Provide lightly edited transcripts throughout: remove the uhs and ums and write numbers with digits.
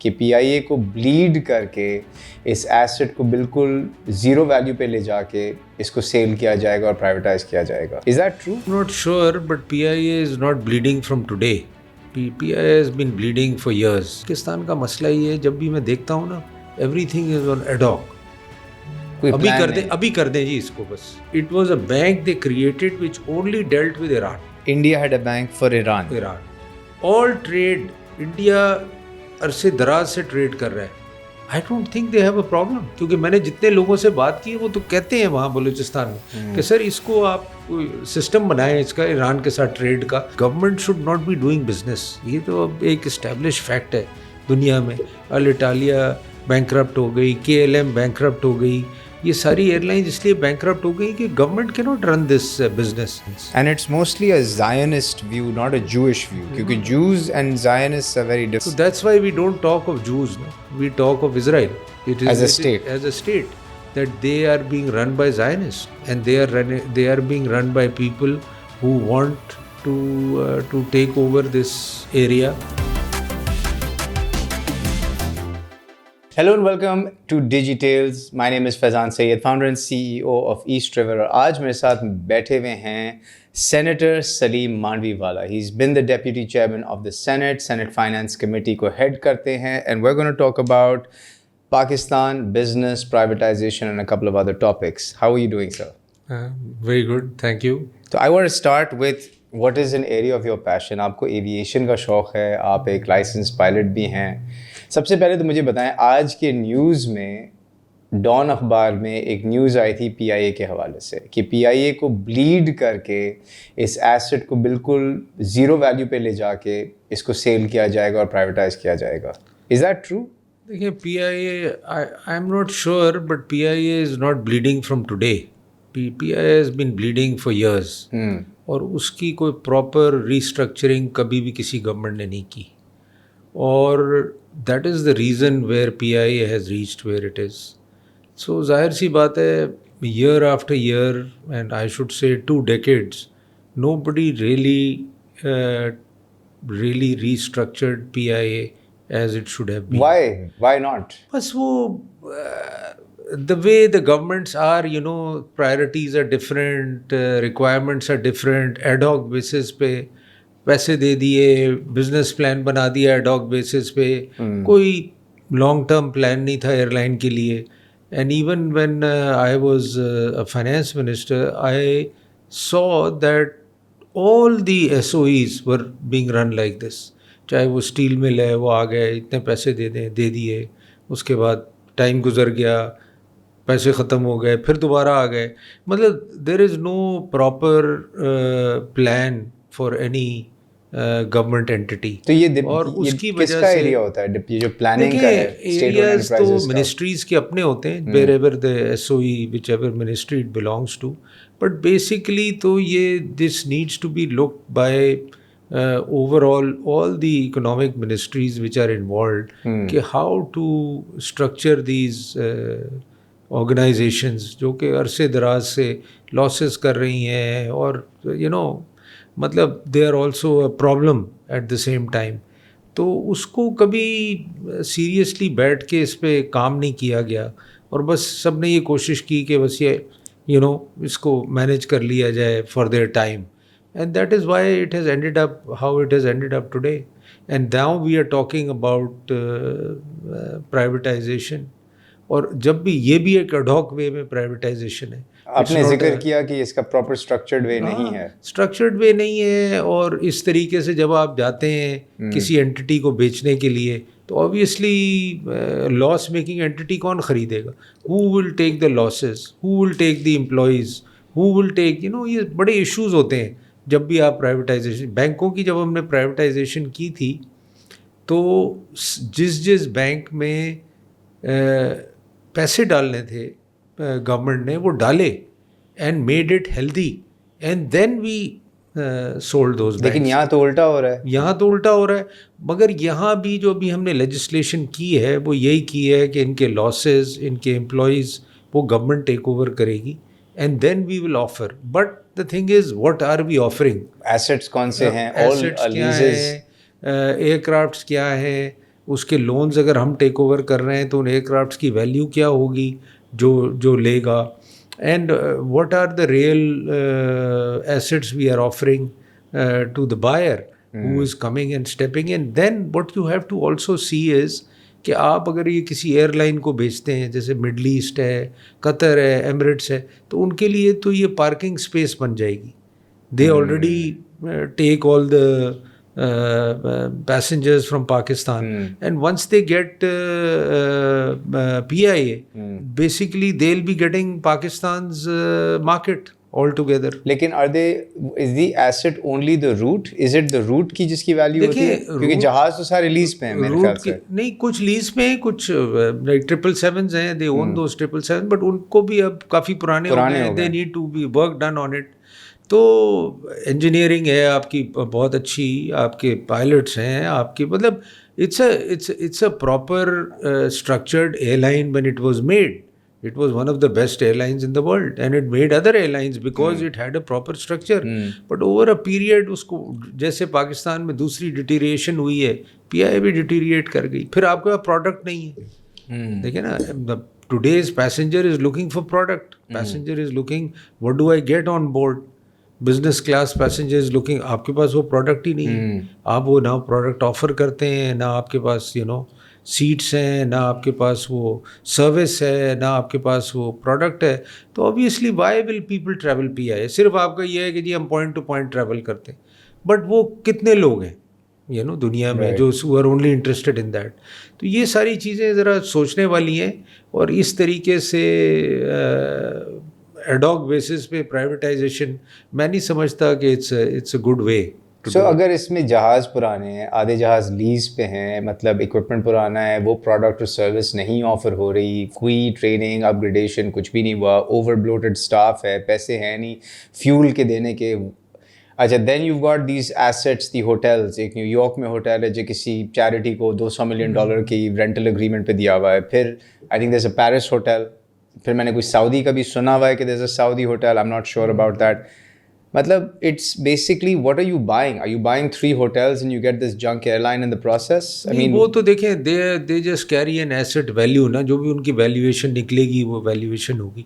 कि PIA को bleed करके इस एसेट को बिल्कुल ज़ीरो वैल्यू पे ले जाके इसको सेल किया जाएगा और प्राइवेटाइज किया जाएगा. Is that true? Not sure, but PIA is not bleeding from today. PIA has been bleeding for years. Pakistan का मसला ये है, जब भी मैं देखता हूँ ना, everything is on ad hoc. अभी कर दें जी इसको बस. It was a bank they created which only dealt with Iran. India had a bank for Iran. All trade, India अरसे दराज से ट्रेड कर रहा है. I don't think they have a problem. क्योंकि मैंने जितने लोगों से बात की वो तो कहते हैं वहाँ बलूचिस्तान में कि सर इसको आप सिस्टम बनाएं इसका ईरान के साथ ट्रेड का. Government should not be doing business. ये तो अब एक एस्टैब्लिश फैक्ट है दुनिया में. अलिटालिया बैंकरप्ट हो गई, KLM बैंकरप्ट हो गई. ये सारी एयरलाइंस इसलिए बैंकरप्ट हो गई कि government can not run this business. And it's mostly a Zionist view, not a Jewish view. क्योंकि Jews and Zionists are very different. So that's why we don't talk of Jews. No? We talk of Israel. It is as a state. As a state, that they are being run by Zionists, and they are being run by people who want to take over this area. Hello and welcome to Digitales. My name is Faizan Sayyed, founder and CEO of East River. और आज मेरे साथ बैठे हुए हैं Senator Saleem Mandviwalla. He's been the Deputy Chairman of the Senate Finance Committee को head करते हैं, and we're going to talk about Pakistan, business, privatization, and a couple of other topics. How are you doing, sir? Very good, thank you. So I want to start with what is an area of your passion. आपको aviation का शौक़ है, आप एक licence pilot भी हैं. सबसे पहले तो मुझे बताएं, आज के न्यूज़ में डॉन अखबार में एक न्यूज़ आई थी PIA के हवाले से कि PIA को ब्लीड करके इस एसेट को बिल्कुल ज़ीरो वैल्यू पे ले जाके इसको सेल किया जाएगा और प्राइवेटाइज किया जाएगा. Is that true? देखिए PIA, I am not sure, but PIA is not bleeding from today. PIA has been bleeding for years. और उसकी कोई प्रॉपर रीस्ट्रक्चरिंग कभी भी किसी गवर्नमेंट ने नहीं की. और that is the reason where PIA has reached where it is. So जाहिर सी बात है, year after year, and I should say 2 decades, nobody really restructured PIA as it should have been. Why not? बस वो the way the governments are, you know, priorities are different, requirements are different. Ad hoc basis पे पैसे दे दिए, business plan बना दिया ad hoc basis पे. कोई long term plan नहीं था एयरलाइन के लिए. And even when I was a finance minister, I saw that all the SOEs were being run like this. चाहे वो स्टील मिल है, वो आ गए, इतने पैसे दे दिए, उसके बाद टाइम गुजर गया, पैसे ख़त्म हो गए, फिर दोबारा आ गए. मतलब there is no proper plan for any government entity. तो ये और उसकी वजह किसका से एरिया होता है? ये जो प्लानिंग का है, एरियाज तो मिनिस्ट्रीज के अपने होते हैं, wherever the SOE whichever ministry it belongs to. But basically तो ये this needs to be looked by overall all the economic ministries which are involved कि how to structure these organisations जो कि अरसे दराज से losses कर रही हैं और यू नो मतलब they are also a problem at the same time. तो उसको कभी सीरियसली बैठ के इस पर काम नहीं किया गया और बस सब ने ये कोशिश की कि बस ये इसको मैनेज कर लिया जाए for their time. And that is why it has ended up how it has ended up today. And now we are talking about privatisation. और जब भी ये भी एक एड हॉक वे में प्राइवेटाइजेशन है. आपने जिक्र किया कि इसका प्रॉपर स्ट्रक्चर्ड वे नहीं है. स्ट्रक्चर्ड वे नहीं है. और इस तरीके से जब आप जाते हैं किसी एंटिटी को बेचने के लिए तो ऑब्वियसली लॉस मेकिंग एंटिटी कौन ख़रीदेगा? Who will take the losses, who will take the employees, who will take ये बड़े इश्यूज होते हैं जब भी आप प्राइवेटाइजेशन. बैंकों की जब हमने प्राइवेटाइजेशन की थी तो जिस बैंक में पैसे डालने थे गवर्नमेंट ने वो डाले and made it healthy and then we sold those. लेकिन यहाँ तो उल्टा हो रहा है. यहाँ तो उल्टा हो रहा है. मगर यहाँ भी जो भी हमने लेजिस्लेशन की है वो यही की है कि इनके लॉसेस, इनके एम्प्लॉयज़ वो गवर्नमेंट टेक ओवर करेगी and then we will offer. But the thing is what are we offering? Assets कौन से हैं? एसेट्स क्या है, एयरक्राफ्ट्स क्या है, उसके लोन्स अगर हम टेक ओवर कर रहे हैं तो उन एयरक्राफ्ट्स की वैल्यू क्या होगी जो लेगा, and what are the real assets we are offering to the buyer who is coming and stepping in. Then what you have to also see is कि आप अगर ये किसी एयरलाइन को बेचते हैं, जैसे मिडल ईस्ट है, कतर है, एमिरेट्स है, तो उनके लिए तो ये पार्किंग स्पेस बन जाएगी. They already take all the passengers from Pakistan, and once they get PIA, basically they'll be getting Pakistan's market altogether. लेकिन is the asset only the route? Is it the route की जिसकी value होती है? क्योंकि जहाज तो सारे lease पे हैं मेरे ख्याल से. नहीं, कुछ लीज पे हैं, कुछ लाइक 777s हैं, दे ओन दोस 777, बट उनको भी अब काफ़ी पुराने हो गए, they need to be work done on it. तो इंजीनियरिंग है आपकी बहुत अच्छी, आपके पायलट्स हैं आपके, मतलब it's a proper structured airline. When it was made, it was one of the best airlines in the world, and it made other airlines because it had a proper structure. But over a period उसको, जैसे पाकिस्तान में दूसरी डिटीरिएशन हुई है, PIA भी डिटीरिएट कर गई, फिर आपके पास प्रोडक्ट नहीं है. देखिए ना, today's passenger is looking for product. Passenger is looking, what do I get on board? Business class passenger is looking, आपके पास वो प्रोडक्ट ही नहीं है. आप वो ना प्रोडक्ट ऑफर करते हैं, ना आपके पास सीट्स हैं, ना आपके पास वो सर्विस है, ना आपके पास वो प्रोडक्ट है. तो obviously why will people travel PIA? सिर्फ आपका ये है कि जी हम पॉइंट टू पॉइंट ट्रैवल करते हैं, बट वो कितने लोग हैं दुनिया में जो are only interested in that. तो ये सारी चीज़ें ज़रा सोचने वाली हैं, और इस तरीके से एडॉक बेसिस पे प्राइवेटाइजेशन मैं नहीं समझता कि इट्स अ गुड वे. सो अगर इसमें जहाज़ पुराने हैं, आधे जहाज़ लीज पे हैं, मतलब इक्विपमेंट पुराना है, वो प्रोडक्ट और सर्विस नहीं ऑफर हो रही, कोई ट्रेनिंग अपग्रेडेशन कुछ भी नहीं हुआ, ओवर ब्लोटेड स्टाफ है, पैसे हैं नहीं फ्यूल के देने के. अच्छा, then you got these assets, the hotels. एक न्यूयॉर्क में होटल है जो किसी चैरिटी को $200 मिलियन की रेंटल एग्रीमेंट पे दिया हुआ है. फिर I think there is a Paris hotel. फिर मैंने कुछ सऊदी का भी सुना हुआ है कि there is a Saudi hotel. I am not sure about that. मतलब it's basically what are you buying? Are you buying 3 hotels and you get this junk airline in the process? I mean, वो तो देखें, they just carry an asset value ना, जो भी उनकी valuation निकलेगी वो वैल्यूएशन होगी.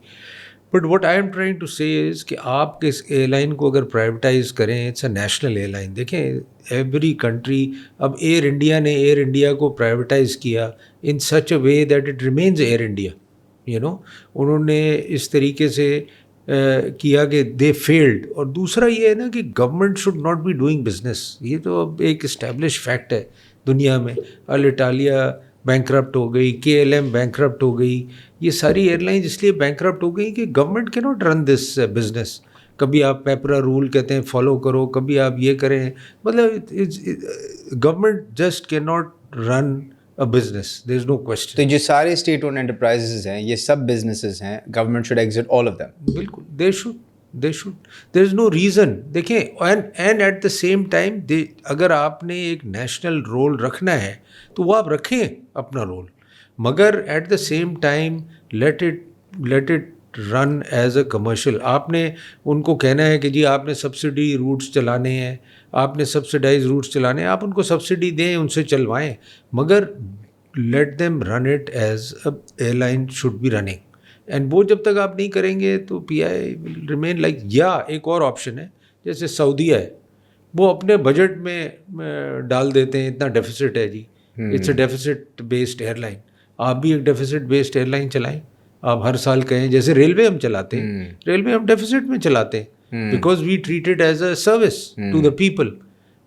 But what I am trying to say is कि आप इस एयरलाइन को अगर प्राइवेटाइज करें, इट्स अ नेशनल एयरलाइन. देखें एवरी कंट्री, अब एयर इंडिया ने एयर इंडिया को प्राइवेटाइज किया in such a way that it remains Air India. उन्होंने इस तरीके से किया कि दे फेल्ड. और दूसरा ये है ना कि government should not be doing business. ये तो अब एक इस्टेब्लिश फैक्ट है दुनिया में. अलिटालिया बैंकरप्ट हो गई, KLM बैंकरप्ट हो गई, ये सारी एयरलाइंस इसलिए बैंकरप्ट हो गई कि government can not run this business. कभी आप पेपरा रूल कहते हैं फॉलो करो, कभी आप ये करें, मतलब government just can not run a business. There is no question. तो जो सारे स्टेट ओन एंटरप्राइजेज हैं, ये सब बिजनेसेस हैं, government should exit all of them. बिल्कुल, they should. There is no reason. देखें, and at the same time अगर आपने एक नेशनल रोल रखना है तो वो आप रखें अपना रोल, मगर at the same time let it run as a commercial. आपने उनको कहना है कि जी आपने सब्सिडी रूट्स चलाने हैं, आपने सब्सिडाइज रूट्स चलाने हैं, आप उनको सब्सिडी दें, उनसे चलवाएं, मगर let them run it as a airline should be running. एंड वो जब तक आप नहीं करेंगे तो PIA विल रिमेन लाइक. या एक और ऑप्शन है, जैसे सऊदीया है, वो अपने बजट में डाल देते हैं इतना डेफिसिट है जी, it's a deficit based airline. आप भी एक डेफिसिट बेस्ड एयरलाइन चलाएं. आप हर साल कहें, जैसे रेलवे हम चलाते हैं, रेलवे हम डेफिसिट में चलाते हैं because we treat it as a service to the people.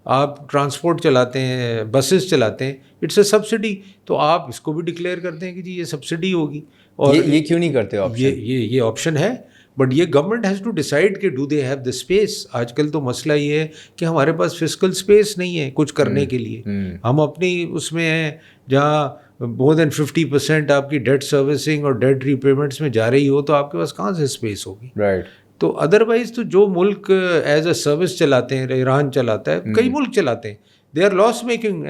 आप ट्रांसपोर्ट चलाते हैं, बसेस चलाते हैं, इट्स अ सब्सिडी. तो आप इसको भी डिक्लेयर करते हैं कि जी ये सब्सिडी होगी. और ये क्यों नहीं करते ऑप्शन? ये ऑप्शन है, बट ये गवर्नमेंट हैज़ टू डिसाइड कि do they have the space. आजकल तो मसला ये है कि हमारे पास फिजिकल स्पेस नहीं है कुछ करने के लिए. हम अपनी उसमें हैं जहाँ मोर देन 50% आपकी डेट सर्विसिंग और डेट रीपेमेंट्स में जा रही हो, तो आपके पास कहाँ से स्पेस होगी? राइट. तो अदरवाइज तो जो मुल्क एज अ सर्विस चलाते हैं, ईरान चलाता है, कई मुल्क चलाते हैं, they are loss making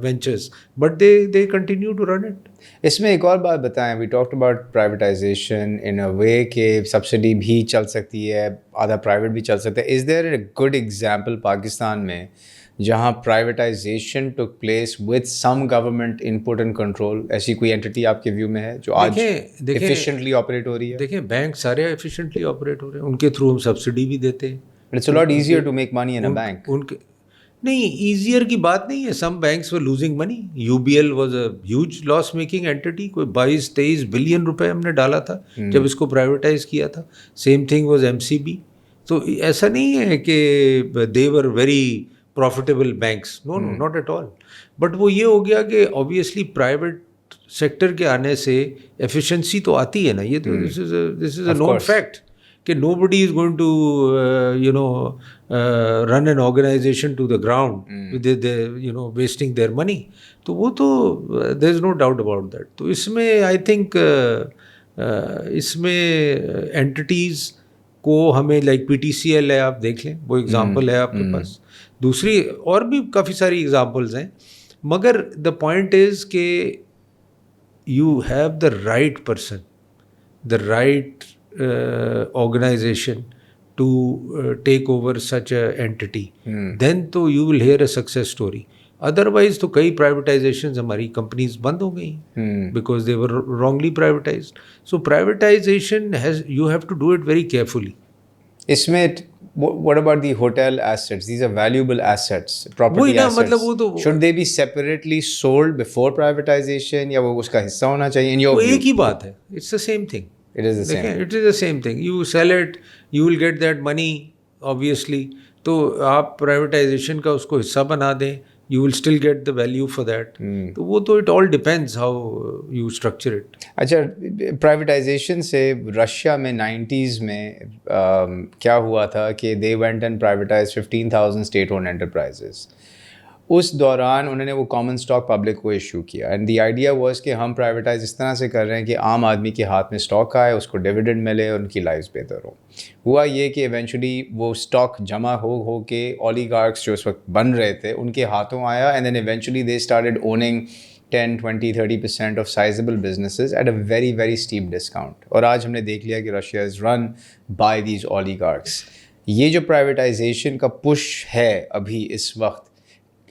ventures, but they continue to run it. इसमें एक और बात बताएं. We talked about privatisation in a way कि सब्सिडी भी चल सकती है, आधा प्राइवेट भी चल सकता है. Is there a good example Pakistan में जहाँ privatisation took place with some government input and control, ऐसी कोई एंटिटी आपके व्यू में है जो आज एफिशिएंटली ऑपरेट हो रही है? देखें, बैंक सारे एफिशिएंटली ऑपरेट हो रहे हैं, उनके थ्रू हम सब्सिडी भी देते हैं। It's a lot easier to make money in a bank. उनके नहीं, ईजियर की बात नहीं है। Some banks were losing money. UBL was a huge loss making entity. कोई 22-23 बिलियन रुपए हमने डाला था जब इसको प्राइवेटाइज किया था। Same thing was MCB. तो ऐसा नहीं है कि they were very profitable banks, no no, not at all. But वो ये हो गया कि ऑब्वियसली प्राइवेट सेक्टर के आने से एफिशिएंसी तो आती है ना। ये तो this is a known fact कि nobody is going to run an organization to the ground with wasting their money. तो वो तो there is no doubt about that. तो इसमें I think इसमें entities को हमें like PTCL है, आप देख लें, वो एग्जाम्पल है आपके पास। दूसरी और भी काफ़ी सारी एग्जाम्पल्स हैं, मगर the point is कि you have the right person, the right organization to take over such a entity, then तो you will hear a success story. Otherwise तो कई privatizations हमारी companies बंद हो गई because they were wrongly privatized. So privatization you have to do it very carefully. इसमें what about the hotel assets? These are valuable assets, property assets. मतलब वो तो should they be separately sold before privatization या वो उसका हिस्सा होना चाहिए in your वो view? एक ही बात है, it's the same thing. It is the same. It is the same thing. You sell it, you will get that money obviously. तो आप privatization का उसको हिस्सा बना दें, you will still get the value for that. तो वो तो it all depends how you structure it. अच्छा, प्राइवेटाइजेशन से रशिया में 90s में क्या हुआ था कि they went and privatized 15,000 state owned enterprises. उस दौरान उन्होंने वो कॉमन स्टॉक पब्लिक को इशू किया एंड द आइडिया वाज कि हम प्राइवेटाइज इस तरह से कर रहे हैं कि आम आदमी के हाथ में स्टॉक आए, उसको डिविडेंड मिले और उनकी लाइफ्स बेहतर हो। हुआ ये कि इवेंचुअली वो स्टॉक जमा हो के ओलिगार्क्स जो उस वक्त बन रहे थे उनके हाथों आया and then eventually they started owning 10, 20, 30% of sizeable businesses at a very very steep discount. और आज हमने देख लिया कि Russia is run by these oligarchs. ये जो प्राइवेटाइजेशन का पुश है अभी इस वक्त,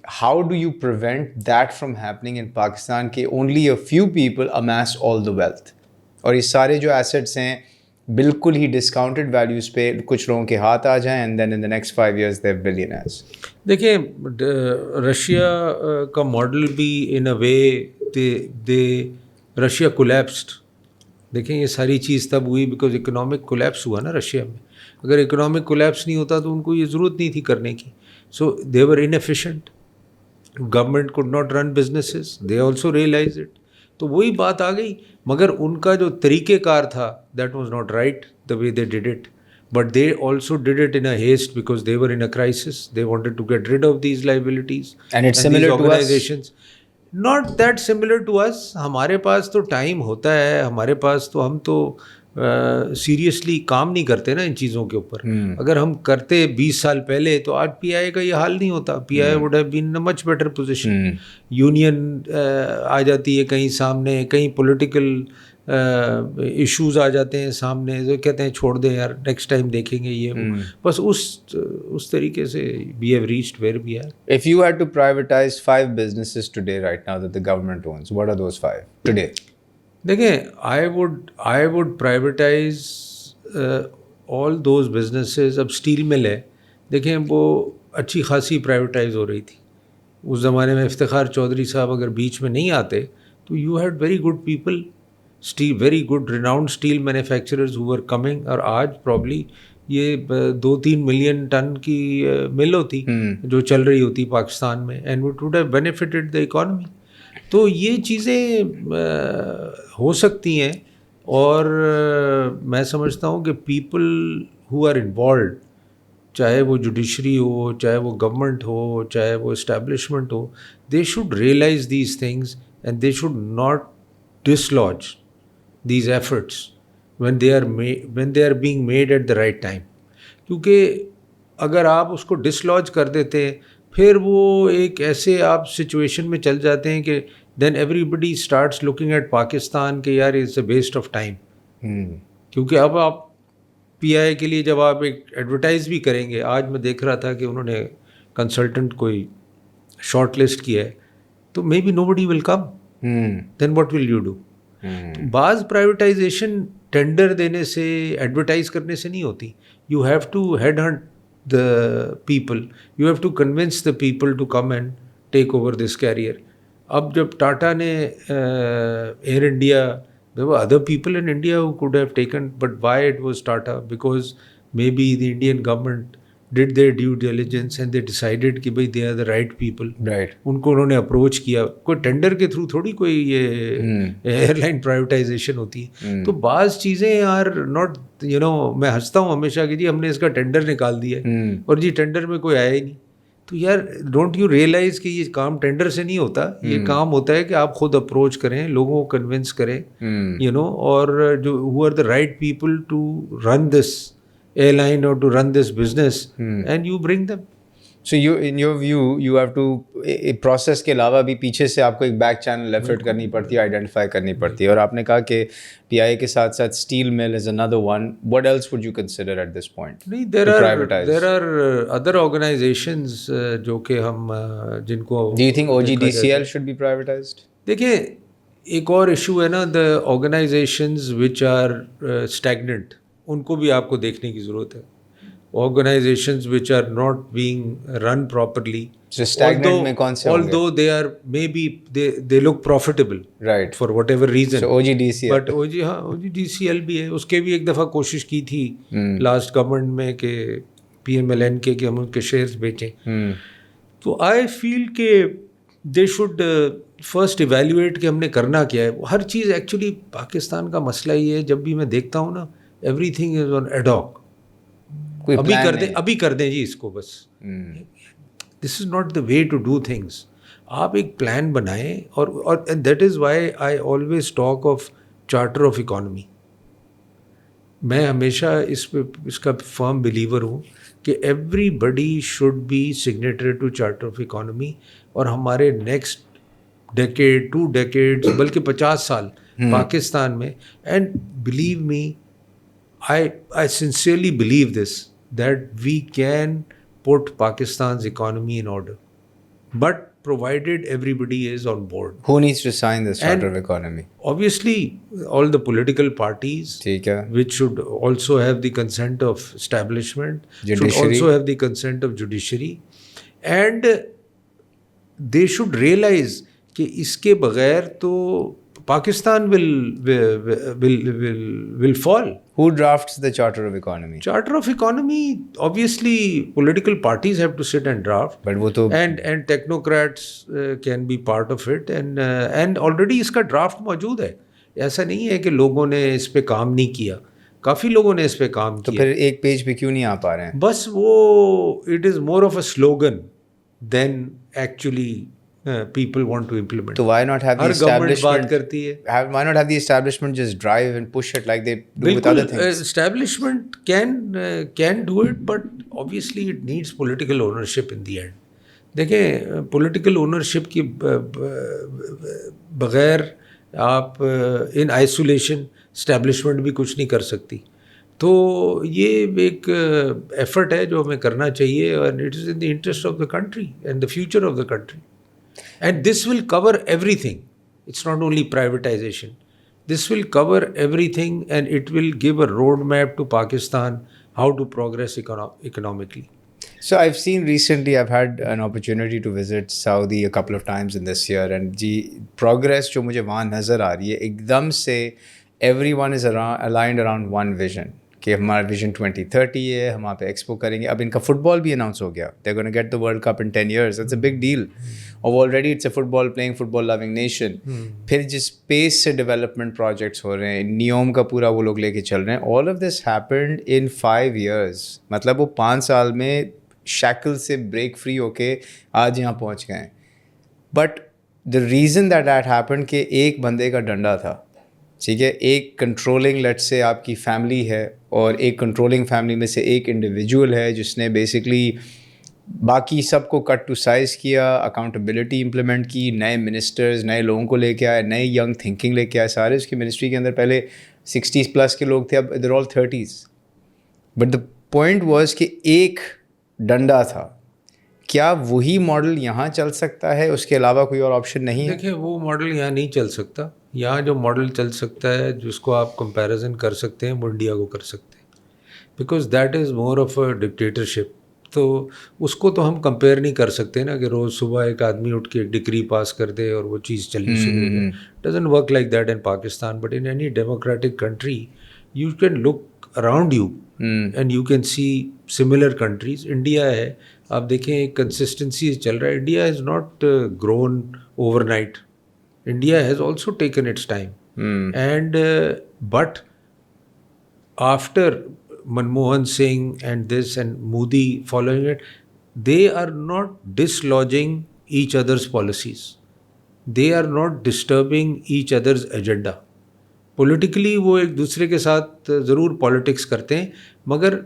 how do you prevent that from happening in Pakistan कि only a few people amass all the wealth और ये सारे जो assets हैं बिल्कुल ही discounted values पे कुछ लोगों के हाथ आ जाएं and then in the next 5 years they're billionaires? देखिए, रशिया का मॉडल भी in a way Russia collapsed. देखें, ये सारी चीज़ तब हुई बिकॉज इकोनॉमिक कोलैप्स हुआ ना रशिया में। अगर इकोनॉमिक कोलैप्स नहीं होता तो उनको ये ज़रूरत नहीं थी करने की। So they were inefficient, government could not run businesses, they also realise it. तो वही बात आ गई, मगर उनका जो तरीक़ेकार था that was not right the way they did it, but they also did it in a haste because they were in a crisis, they wanted to get rid of these liabilities and it's similar to organisations. Not that similar to us. हमारे पास तो time होता है, हमारे पास तो हम तो सीरियसली काम नहीं करते ना इन चीज़ों के ऊपर। अगर हम करते 20 साल पहले तो आज पीआईए का ये हाल नहीं होता। PIA would have been in a much better position. Union आ जाती है कहीं सामने, कहीं पॉलिटिकल इश्यूज आ जाते हैं सामने, जो कहते हैं छोड़ दें यार, नेक्स्ट टाइम देखेंगे ये बस उस तरीके से we have reached where we are. If you had to privatize 5 businesses today right now that the government owns, what are those 5 today? देखें, I would privatise all those businesses. अब steel mill है, देखें वो अच्छी खासी privatise हो रही थी उस ज़माने में। इफ्तिखार चौधरी साहब अगर बीच में नहीं आते तो you had very good people, very good renowned steel manufacturers who were coming. और आज प्रॉब्ली ये 2-3 मिलियन टन की मिल होती जो चल रही होती पाकिस्तान में, and it would have benefited the economy. तो ये चीज़ें हो सकती हैं, और मैं समझता हूँ कि पीपल हु आर इन्वॉल्व, चाहे वो जुडिशरी हो, चाहे वो गवर्नमेंट हो, चाहे वो इस्टेब्लिशमेंट हो, they should realise these things and they should not dislodge these efforts when they are being made at the right time. क्योंकि अगर आप उसको डिसलॉज कर देते हैं फिर वो एक ऐसे आप सिचुएशन में चल जाते हैं कि then everybody starts looking at Pakistan के यार it's a waste of time. क्योंकि अब आप पीआईए के लिए जब आप एक एडवर्टाइज भी करेंगे, आज मैं देख रहा था कि उन्होंने कंसल्टेंट कोई शॉर्ट लिस्ट किया है, तो maybe nobody will come, then what will you do? बाज प्राइवेटाइजेशन टेंडर देने से, एडवर्टाइज करने से नहीं होती. You have to head hunt the people, you have to convince the people to come and take over this carrier. अब जब टाटा ने air India, there were other people in India who could have taken, but why it was Tata? Because maybe the Indian government did their due diligence and they decided कि भाई they are the right people. Right. उनको उन्होंने approach किया. कोई tender के through थोड़ी कोई ये एयरलाइन प्राइवेटाइजेशन होती है. तो बाज़ चीज़ें आर नॉट, यू नो, मैं हंसता हूँ हमेशा कि जी हमने इसका टेंडर निकाल दिया है और जी टेंडर में कोई आया ही नहीं. तो यार, डोंट यू रियलाइज कि ये काम टेंडर से नहीं होता. ये काम होता है कि आप खुद अप्रोच करें, लोगों को कन्विंस करें, यू नो, और जो who are the right people to run this airline और to run this business, and you bring them. So you, in your view, you have to, process के अलावा भी पीछे से आपको एक बैक चैनल एफर्ट करनी पड़ती है, आइडेंटिफाई करनी पड़ती है. और आपने कहा कि PIA के साथ साथ steel mill is another one. What else would you consider at this point? नहीं, देयर आर अदर ऑर्गेनाइजेशंस जो कि हम जिनको, do you think OGDCL should be privatised? देखिए, एक और इशू है ना, the organisations which are stagnant, उनको भी आपको देखने की ज़रूरत है. Organizations which are not being run properly. So stagnant में कौन से होंगे? Although they are, maybe they look profitable. Right. For whatever reason. So OGDCL. But OGDCL भी है. उसके भी एक दफ़ा कोशिश की थी लास्ट गवर्नमेंट में कि PMLN के कि हम उनके शेयर्स बेचें. तो आई फील कि दे शुड फर्स्ट इवेल्युएट कि हमने करना क्या है. हर चीज़ एक्चुअली पाकिस्तान का मसला ये है, जब भी मैं देखता हूँ ना, एवरीथिंग इज ऑन एडॉक. अभी कर दें जी इसको बस. This is not the way to do things. आप एक प्लान बनाएं, और that is why I always talk of charter of economy. मैं हमेशा इसका फर्म बिलीवर हूँ कि everybody should be signatory to charter of economy. और हमारे नेक्स्ट डेकेड, 2 decades, बल्कि 50 साल पाकिस्तान में, and believe me, I sincerely believe this, that we can put Pakistan's economy in order, but provided everybody is on board. Who needs to sign this charter of economy? Obviously, all the political parties, which should also have the consent of establishment, judiciary. Should also have the consent of judiciary, and they should realize कि इसके बगैर तो Pakistan will fall. Who drafts the Charter of Economy? Charter of Economy, obviously, political parties have to sit and draft. But वो तो and technocrats can be part of it, and already इसका draft मौजूद है. ऐसा नहीं है कि लोगों ने इस पे काम नहीं किया. काफ़ी लोगों ने इस पे काम किया. तो फिर एक पेज पे क्यों नहीं आ पा रहे हैं? बस वो, it is more of a slogan than actually people want to implement. So why not have the establishment? बात करती है. Why not have the establishment just drive and push it like they do with other things? Establishment can do it, but obviously it needs political ownership in the end. देखें, political ownership की बगैर आप in isolation establishment भी कुछ नहीं कर सकती. तो ये एक effort है जो हमें करना चाहिए, and it is in the interest of the country and the future of the country. And this will cover everything. It's not only privatization. This will cover everything, and it will give a roadmap to Pakistan how to progress economically. So I've seen recently, I've had an opportunity to visit Saudi a couple of times in this year, and ji progress जो मुझे वहाँ नज़र आ रही है, एकदम से everyone is aligned around one vision. कि हमारा विजन 2030 है, हम वहाँ पे एक्सपो करेंगे. अब इनका फुटबॉल भी अनाउंस हो गया. They are gonna get the world cup in 10 years. It's a big deal. और already it's a football playing, football loving nation. फिर जिस पेस से डेवलपमेंट प्रोजेक्ट्स हो रहे हैं, नियम का पूरा वो लोग लेके चल रहे हैं. All of this happened in 5 years. मतलब वो 5 साल में शैकल से ब्रेक फ्री होके आज यहाँ पहुँच गए हैं. But the reason that happened कि एक बंदे का डंडा था. ठीक है, एक कंट्रोलिंग, लेट्स से आपकी फैमिली है, और एक कंट्रोलिंग फैमिली में से एक इंडिविजुअल है जिसने बेसिकली बाकी सबको कट टू साइज़ किया, अकाउंटेबिलिटी इंप्लीमेंट की, नए मिनिस्टर्स, नए लोगों को लेके आए, नए यंग थिंकिंग लेके आए. सारे उसकी मिनिस्ट्री के अंदर पहले 60+ के लोग थे, अब इधर all 30s. But the point was कि एक डंडा था क्या वही मॉडल यहाँ चल सकता है, उसके अलावा कोई और ऑप्शन नहीं है? देखिए वो मॉडल यहाँ नहीं चल सकता। यहाँ जो मॉडल चल सकता है जिसको आप कंपैरिजन कर सकते हैं वो इंडिया को कर सकते हैं, because that is more of a dictatorship. तो उसको तो हम कंपेयर नहीं कर सकते ना कि रोज़ सुबह एक आदमी उठ के एक डिक्री पास कर दे और वो चीज़ चलनी शुरू हो जाए। Doesn't work like that in Pakistan, but in any democratic country you can look around you and you can see similar countries. India है, आप देखें एक कंसिस्टेंसी चल रहा है। India is not grown overnight. India has also taken its time. And but after Manmohan Singh and this and Modi following it, they are not dislodging each other's policies. They are not disturbing each other's agenda. Politically वो एक दूसरे के साथ ज़रूर politics करते हैं, मगर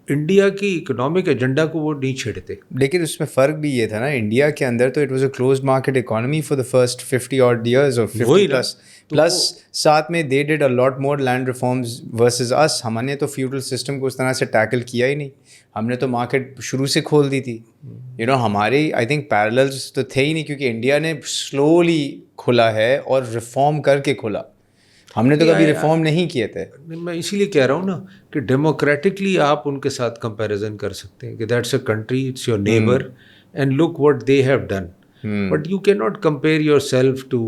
India की इकोनॉमिक एजेंडा को वो नहीं छेड़ते। लेकिन उसमें फ़र्क भी ये था ना, इंडिया के अंदर तो it was a closed market economy for the first 50 odd years और 50 प्लस साथ में they did a lot more land reforms versus us. हमने तो फ्यूडल सिस्टम को उस तरह से टैकल किया ही नहीं, हमने तो मार्केट शुरू से खोल दी थी। हमारे आई थिंक पैरेलल्स तो थे ही नहीं, क्योंकि इंडिया ने स्लोली खुला है और रिफॉर्म करके खुला, हमने तो कभी रिफॉर्म नहीं किए थे। मैं इसीलिए कह रहा हूँ ना कि डेमोक्रेटिकली आप उनके साथ कंपैरिजन कर सकते हैं कि that's a country, it's your neighbour and look what they have done, but you can not compare yourself to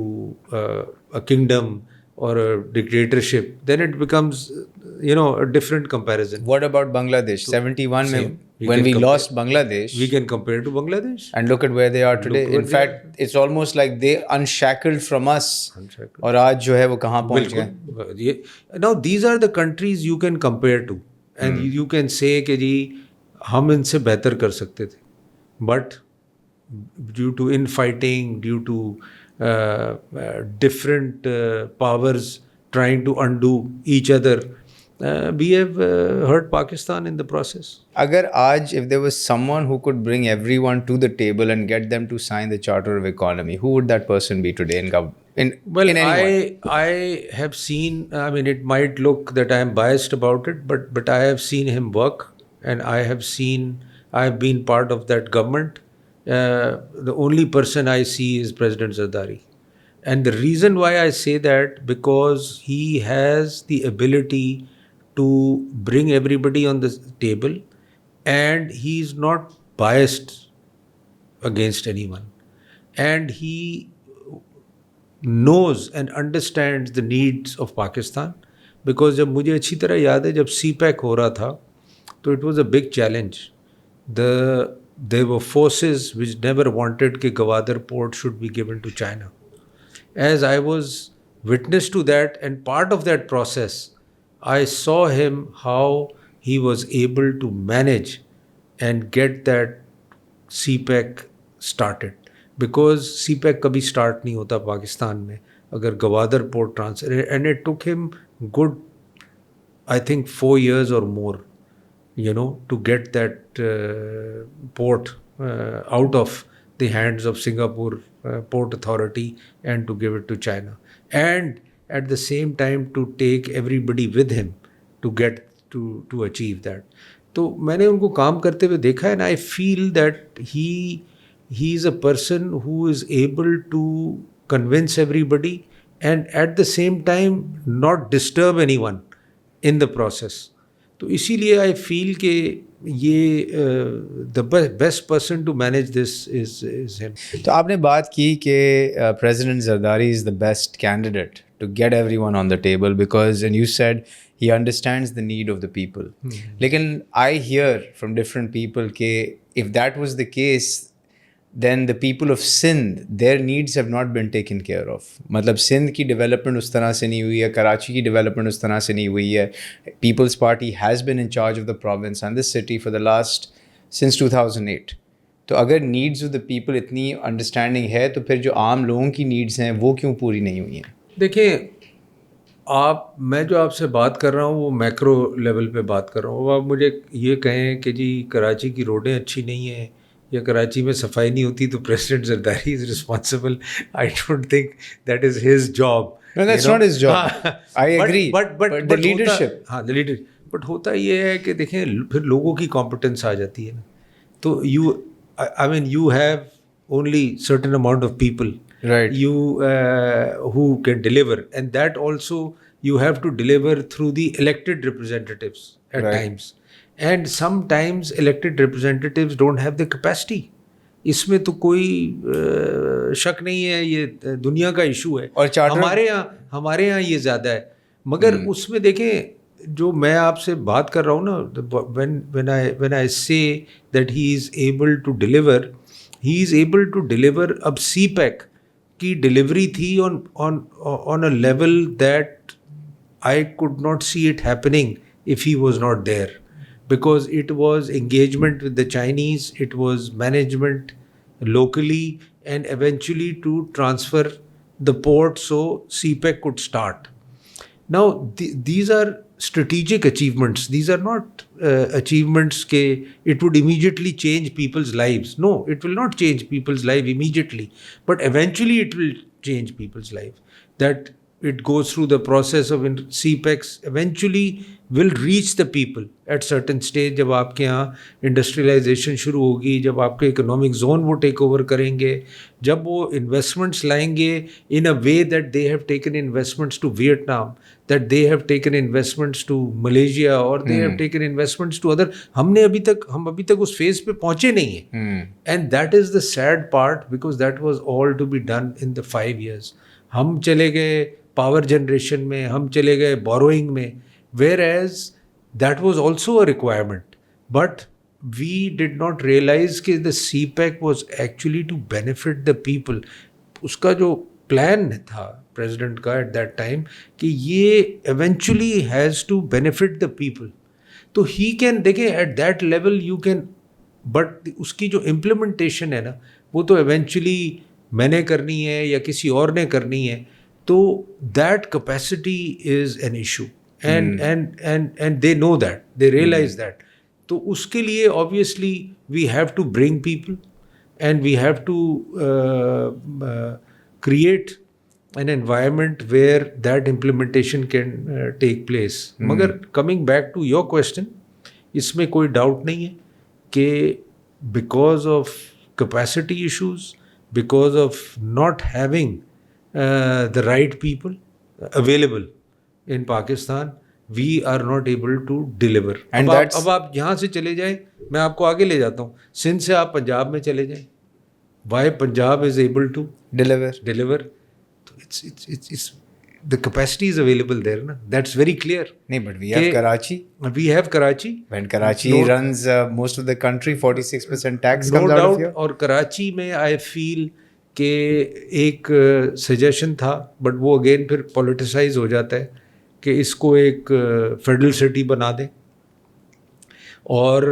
a kingdom or a dictatorship. Then it becomes a different comparison. What about Bangladesh? 71 mein, when we lost Bangladesh, we can compare to Bangladesh and look at where they are today. In fact, it's almost like they unshackled from us. और आज जो है वो कहाँ पहुँच गए? Now these are the countries you can compare to, and you can say कि जी हम इनसे बेहतर कर सकते थे, but due to infighting, due to different powers trying to undo each other, we have hurt Pakistan in the process. अगर आज if there was someone who could bring everyone to the table and get them to sign the Charter of Economy, who would that person be today in government? I have seen, I mean, it might look that I am biased about it, but I have seen him work, and I have been part of that government. The only person I see is President Zardari. And the reason why I say that, because he has the ability to bring everybody on the table, and he is not biased against anyone. And he knows and understands the needs of Pakistan. Because जब मुझे अच्छी तरह याद है जब CPEC हो रहा था, तो it was a big challenge. There were forces which never wanted कि Gwadar port should be given to China. As I was witness to that and part of that process, I saw him how he was able to manage and get that CPEC started. Because CPEC कभी start नहीं होता पाकिस्तान में अगर Gwadar port transfer, and it took him good, I think 4 years or more, to get that port out of the hands of Singapore Port Authority and to give it to China. And at the same time to take everybody with him to get to achieve that. तो मैंने उनको काम करते हुए देखा, and I feel that he is a person who is able to convince everybody and at the same time not disturb anyone in the process. तो इसीलिए आई feel कि ये the best person to manage this is him. तो आपने बात की कि president Zardari is the best candidate to get everyone on the table because and you said he understands the need of the people. लेकिन I hear from different people कि if that was the case then the people of Sindh, their needs have not been taken care of. मतलब सिंध की development उस तरह से नहीं हुई है, कराची की डेवलपमेंट उस तरह से नहीं हुई है। Peoples Party has been in charge of the province and this city for the last since 2008। तो अगर नीड्स ऑफ द पीपल इतनी अंडरस्टैंडिंग है तो फिर जो आम लोगों की नीड्स हैं वो क्यों पूरी नहीं हुई हैं? देखिए मैं जो आपसे बात कर रहा हूँ वो मैक्रो लेवल पे बात कर रहा हूँ। आप मुझे ये कहें कि जी कराची की रोडें अच्छी नहीं हैं या कराची में सफाई नहीं होती तो president Zardari is responsible, I don't think that is his job. No, that's not his job. I agree. But the leadership. हाँ, the leadership. बट होता ये है कि देखें फिर लोगों की कॉम्पिटेंस आ जाती है ना। तो I mean, you have only certain amount of people Right. who can deliver, and that also you have to deliver through the elected representatives at Right. times, and sometimes elected representatives don't have the capacity. इसमें तो कोई शक नहीं है, ये दुनिया का issue है. और चार्टर हमारे यहाँ ये ज़्यादा है. मगर उसमें देखें, जो मैं आपसे बात कर रहा हूँ ना, when I say that he is able to deliver, he is able to deliver. अब CPEC की डिलीवरी थी on a level that I could not see it happening if he was not there, because it was engagement with the Chinese, it was management locally, and eventually to transfer the port so CPEC could start. Now, these are strategic achievements. These are not achievements ke it would immediately change people's lives. No, it will not change people's life immediately, but eventually it will change people's life. That it goes through the process of CPEX, eventually will reach the people at certain stage. जब आपके यहाँ industrialisation शुरू होगी, जब आपके economic zone वो take over करेंगे, जब वो इन्वेस्टमेंट्स लाएंगे in a way that they have taken investments to Vietnam, that they have taken investments to Malaysia, or they have taken investments to other. हम अभी तक उस फेज पे पहुंचे नहीं हैं. And that is the sad part, because that was all to be done in the 5 years. हम चले गए पावर जनरेशन में, हम चले गए बोरोइंग में, whereas that was also a requirement, but we did not realize कि the CPEC was actually to benefit the people. उसका जो प्लान था प्रेसिडेंट का एट दैट टाइम कि ये eventually has to benefit the people, तो he can, देखें at that level you can, but उसकी जो इम्प्लीमेंटेशन है ना, वो तो eventually मैंने करनी है या किसी और ने करनी है, तो that capacity is an issue, and they know that, they realise that. तो उसके लिए obviously we have to bring people, and we have to create an environment where that implementation can take place. मगर coming back to your question, इसमें कोई doubt नहीं है कि because of capacity issues, because of not having the right people available in Pakistan, we are not able to deliver. And अब आप यहाँ से चले जाएं, मैं आपको आगे ले जाता हूँ. सिंध से आप पंजाब में चले जाएं, why Punjab is able to deliver. It's the capacity is available there, na? That's very clear. No, but we have Karachi. When Karachi runs most of the country, 46% tax comes out of here. और कराची में I feel कि एक suggestion था, but वो again फिर politicize हो जाता है कि इसको एक फेडरल सिटी बना दें, और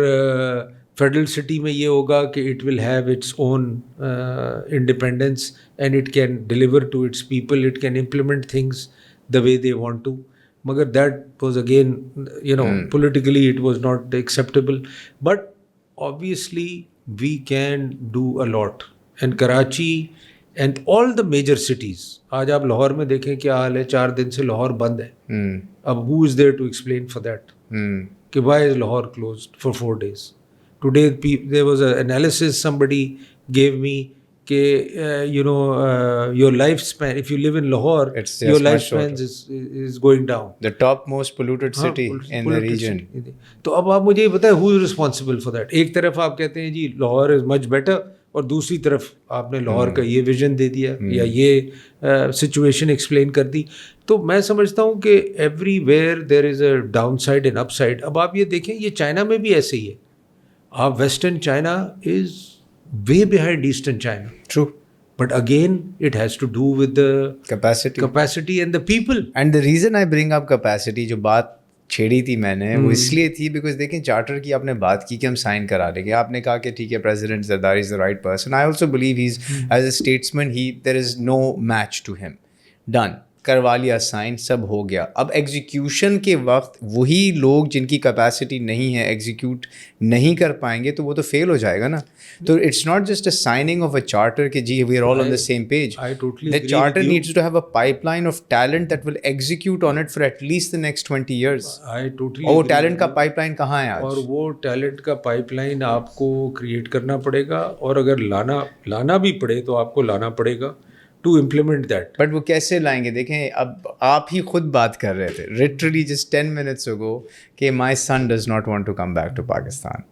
फेडरल सिटी में ये होगा कि it will have its own independence, and it can deliver to its people, it can implement things the way they want to. मगर that was again, you know, politically it was not acceptable, but obviously we can do a lot. And Karachi and all the major cities, आज आप लाहौर में देखें क्या हाल है, 4 दिन से लाहौर बंद है. अब who is there to explain for that? कि why is Lahore closed for 4 days? Today there was an analysis somebody gave me कि your lifespan, if you live in Lahore, your lifespan is going down. The top most polluted city in the region. तो अब आप मुझे बताएं who is responsible for that? एक तरफ आप कहते हैं जी लाहौर is much better, और दूसरी तरफ आपने लाहौर का ये विजन दे दिया या ये सिचुएशन एक्सप्लेन कर दी. तो मैं समझता हूँ कि everywhere there is a down side and up side. अब आप ये देखें, ये चाइना में भी ऐसे ही है. Our Western China is way behind Eastern China. True. But again, it has to do with the capacity and the people. And the reason I bring up capacity, जो बात छेड़ी थी मैंने, वो इसलिए थी बिकॉज देखें चार्टर की आपने बात की कि हम साइन करा देंगे. आपने कहा कि ठीक है president Zardari is the right person. I also believe he is as a statesman, he there is no match to him. Done. करवा लिया साइन, सब हो गया। अब एग्जीक्यूशन के वक्त वही लोग जिनकी कैपेसिटी नहीं है एग्जीक्यूट नहीं कर पाएंगे तो वो तो फेल हो जाएगा ना। तो it's not just a signing off a charter कि जी we are all on the same page. I totally the agree charter with you. Needs to have a pipeline of talent that will execute on it for at least the next 20 years। I totally और वो agree talent with का you. Pipeline कहाँ है आज? और वो talent का pipeline आपको क्रिएट करना पड़ेगा, और अगर लाना भी पड़े तो आपको लाना पड़ेगा टू इम्प्लीमेंट दैट। बट वो कैसे लाएंगे? देखें, अब आप ही खुद बात कर रहे थे लिटरली जस्ट 10 minutes ago कि my son does not want to come back to Pakistan,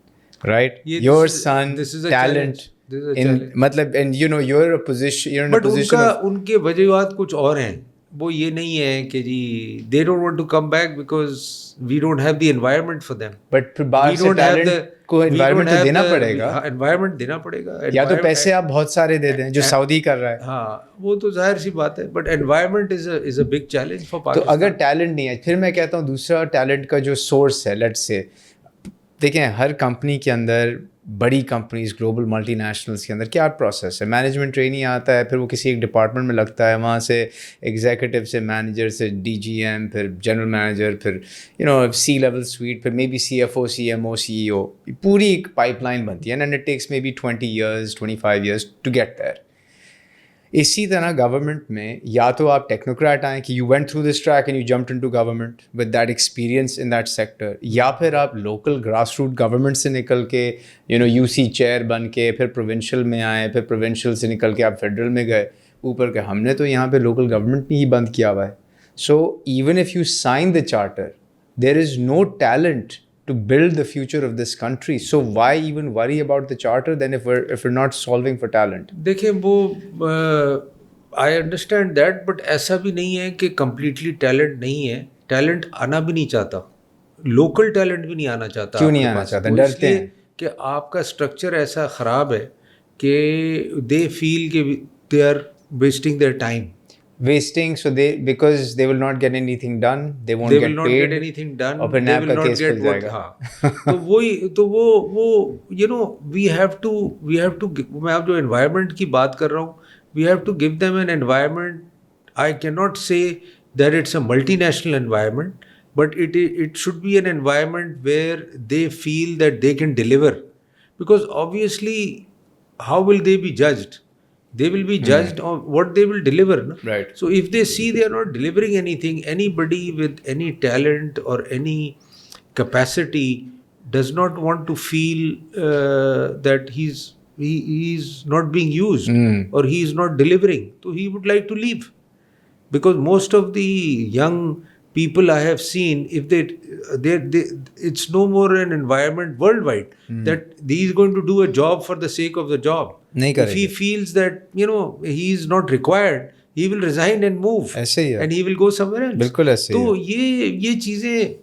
right? Your son this is a talent this is a in challenge. मतलब and you know you're a position, you're in a but position of उनके वजूहत कुछ और हैं। वो ये नहीं है कि जी they don't want to come back because we don't have the environment for them. But फिर बाहर से टैलेंट को एनवायरनमेंट तो देना पड़ेगा। एनवायरनमेंट देना पड़ेगा। या तो पैसे आप बहुत सारे दे दें जो सऊदी कर रहा है। हाँ, वो तो जाहिर सी बात है, but environment is a big challenge for तो पाकिस्तान। अगर टैलेंट नहीं है, फिर मैं कहता हूँ दूसरा टैलेंट का जो सोर्स है, लेट्स से देखें हर कंपनी के अंदर, बड़ी कंपनीज ग्लोबल मल्टीनेशनल्स के अंदर क्या प्रोसेस है? मैनेजमेंट ट्रेनी आता है, फिर वो किसी एक डिपार्टमेंट में लगता है, वहाँ से एग्जीक्यूटिव से मैनेजर से डीजीएम, फिर जनरल मैनेजर, फिर you know C level suite, फिर may be CFO, CMO, CEO, पूरी एक पाइपलाइन बनती है and it takes may be 20 years 25 years to get there. इसी तरह गवर्नमेंट में या तो आप टेक्नोक्रेट आएँ कि you went through this track and you jumped into government with that experience in that sector, या फिर आप लोकल ग्रास रूट गवर्नमेंट से निकल के यू नो यूसी चेयर बन के फिर प्रोविंशियल में आए, फिर प्रोविंशियल से निकल के आप फेडरल में गए ऊपर के। हमने तो यहाँ पे लोकल गवर्नमेंट ने ही बंद किया हुआ है। So even if you sign the charter there is no talent to build the future of this country. So why even worry about the charter then if we're not solving for talent? देखिए वो I understand that, but ऐसा भी नहीं है कि completely talent नहीं है। Talent आना भी नहीं चाहता, लोकल टैलेंट भी नहीं आना चाहता। क्यों आपके नहीं आना पास चाहता? वो डरते इसलिए हैं कि आपका स्ट्रक्चर ऐसा ख़राब है कि दे फील कि they are wasting their time. wasting, so they because they will not get anything done, they won't they get will not paid get anything done, और फिर they नैब will का not case get खुल what। जाएगा। हाँ, तो वो you know we have to मैं अब जो environment की बात कर रहा हूँ, we have to give them an environment. I cannot say that it's a multinational environment, but it should be an environment where they feel that they can deliver, because obviously how will they be judged? They will be judged on what they will deliver, no? Right. So if they see they are not delivering anything, anybody with any talent or any capacity does not want to feel that he's not being used or he is not delivering, so he would like to leave. Because most of the young people I have seen, if they it's no more an environment worldwide that he is going to do a job for the sake of the job. नहीं If he करेंगे। feels that he is not required, he will resign and move, ऐसे ही है, and he will go somewhere else. बिल्कुल ऐसे ही तो है। ये चीज़ें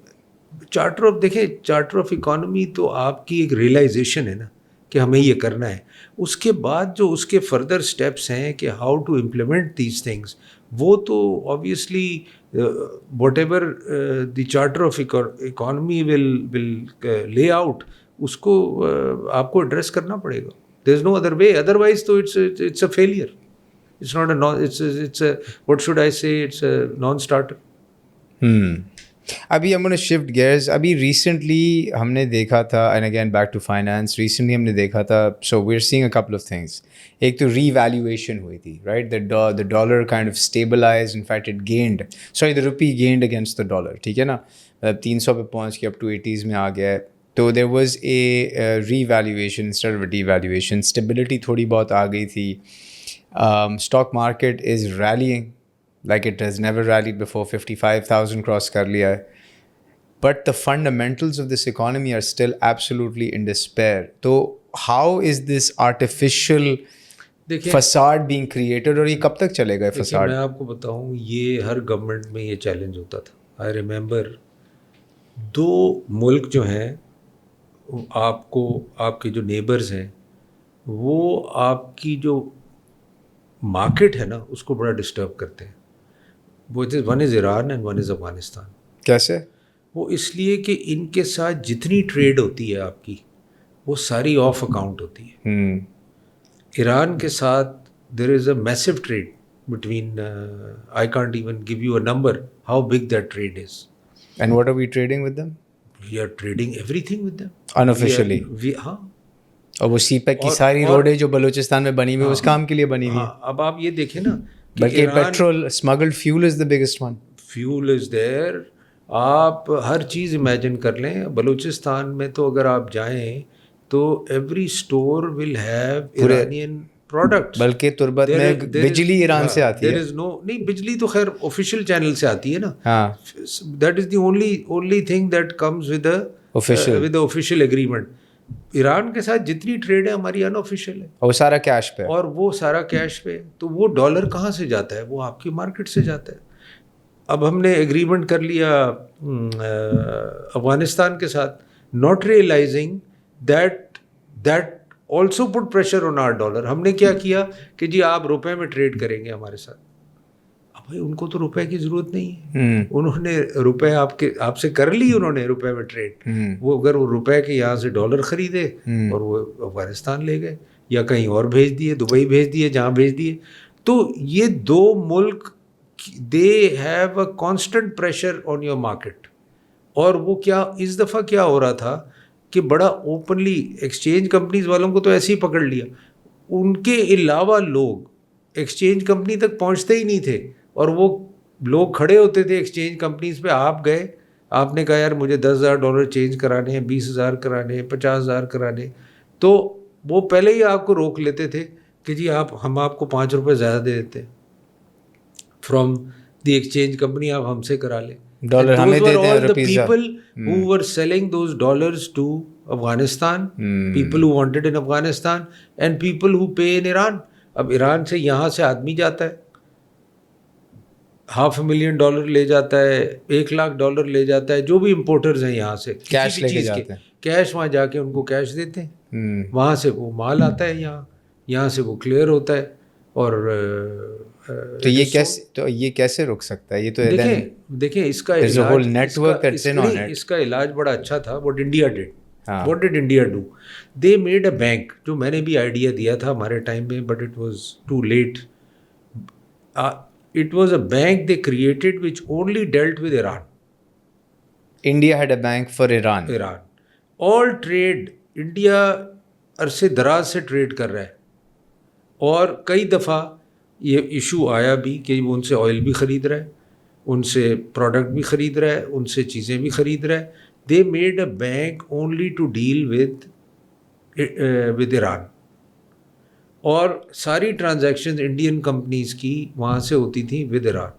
चार्टर ऑफ, देखें चार्टर ऑफ इकोनॉमी तो आपकी एक रियलाइजेशन है ना कि हमें ये करना है। उसके बाद जो उसके फर्दर स्टेप्स हैं कि how to implement these things, वो तो obviously whatever the charter of economy will lay out, उसको आपको एड्रेस करना पड़ेगा। There is no other way, otherwise तो it's a failure. It's not a it's a what should I say, it's a non starter. अभी हम shift gears. अभी recently हमने देखा था, and again back to finance, recently हमने देखा था, so we are seeing a couple of things. एक तो रीवैल्यूएशन हुई थी, right? The dollar kind of stabilise, in fact it gained, sorry the rupee gained against the dollar, ठीक है ना? 300 पे पहुंच के अब टू 80s में आ गया है। तो there was a revaluation instead of devaluation, stability थोड़ी बहुत आ गई थी। Stock market is rallying like it has never rallied before, 55,000 cross kar liya hai. But the fundamentals of this economy are still absolutely in despair. So how is this artificial facade being created, और ये कब तक चलेगा ये facade? मैं आपको बताऊं, ये हर गवर्नमेंट में ये चैलेंज होता था। आई रिमेंबर 2 मुल्क जो हैं, आपको आपके जो नेबर्स हैं, वो आपकी जो मार्केट है ना उसको बड़ा डिस्टर्ब करते हैं। वो one is Iran and one is Afghanistan. कैसे? वो इसलिए कि इनके साथ जितनी ट्रेड होती है आपकी, वो सारी ऑफ अकाउंट होती है। ईरान के साथ there is a massive trade between, I can't even give you a number how big that trade is. And what are we trading with them? We are trading everything with them. Unofficially. हाँ. और वो CPEC की और- सारी और- रोडें जो बलूचिस्तान में बनी हुई है उस काम के लिए बनी हुई है. हाँ, अब आप ये देखें ना कि बल्कि Iran, petrol smuggled fuel is the biggest one. Fuel is there. आप हर चीज़ इमेजिन कर लें. बलूचिस्तान में तो अगर आप जाएं तो every store will have Iranian products. बल्कि तुर्बत में बिजली ईरान से आती है. देयर इज नो, नहीं, बिजली तो खैर ऑफिशियल चैनल से आती है ना. हाँ. That is the only thing that comes with official agreement. Iran के साथ जितनी ट्रेड है हमारी अनऑफिशियल है. और सारा कैश पे. और वो सारा कैश पे. तो वो डॉलर कहाँ से जाता है? वो आपकी मार्केट से जाता है. अब हमने एग्रीमेंट कर लिया अफगानिस्तान के साथ, not realising that also put pressure on our dollar. हमने क्या किया कि जी आप रुपए में ट्रेड करेंगे हमारे साथ. अब भाई उनको तो रुपए की जरूरत नहीं है. उन्होंने रुपए आपसे कर ली, उन्होंने रुपए में ट्रेड. वो अगर वो रुपए के यहाँ से डॉलर खरीदे और वो अफगानिस्तान ले गए या कहीं और भेज दिए, दुबई भेज दिए, जहाँ भेज दिए. तो ये दो मुल्क, they have a constant pressure on your market. और वो क्या इस दफ़ा क्या हो रहा था कि बड़ा ओपनली एक्सचेंज कंपनीज वालों को तो ऐसे ही पकड़ लिया. उनके अलावा लोग एक्सचेंज कंपनी तक पहुंचते ही नहीं थे. और वो लोग खड़े होते थे एक्सचेंज कंपनीज पे. आप गए, आपने कहा यार मुझे $10,000 चेंज कराने हैं, 20,000 कराने हैं, 50,000 कराने, तो वो पहले ही आपको रोक लेते थे कि जी हम आपको ₹5 ज़्यादा दे देते हैं फ्रॉम द एक्सचेंज कंपनी, आप हमसे करा लें. डॉलर हमें देते हैं, rupees. People who were selling those dollars to Afghanistan, people who wanted in Afghanistan, and people who pay in Iran. अब ईरान से यहाँ से आदमी जाता है, $500,000 ले जाता है, $100,000 ले जाता है, जो भी इम्पोर्टर्स हैं यहाँ से कैश लेके जाते हैं. कैश वहाँ जाके उनको कैश देते हैं. वहाँ से वो माल आता है यहाँ से वो क्लियर होता है. और तो ये कैसे रुक सकता है? ये तो देखें इसका इलाज बड़ा अच्छा था. What India did, what did India do? They made a bank, जो मैंने भी आइडिया दिया था हमारे टाइम में, but it was too late. It was a bank they created which only dealt with Iran. India had a bank for Iran. All trade India अरसे दराज से ट्रेड कर रहा है. और कई दफ़ा ये इशू आया भी कि वो उनसे ऑयल भी ख़रीद रहा है, उनसे प्रोडक्ट भी ख़रीद रहा है, उनसे चीज़ें भी ख़रीद रहा है. They made a bank only to deal with Iran. और सारी ट्रांजैक्शन इंडियन कंपनीज़ की वहाँ से होती थी विद ईरान.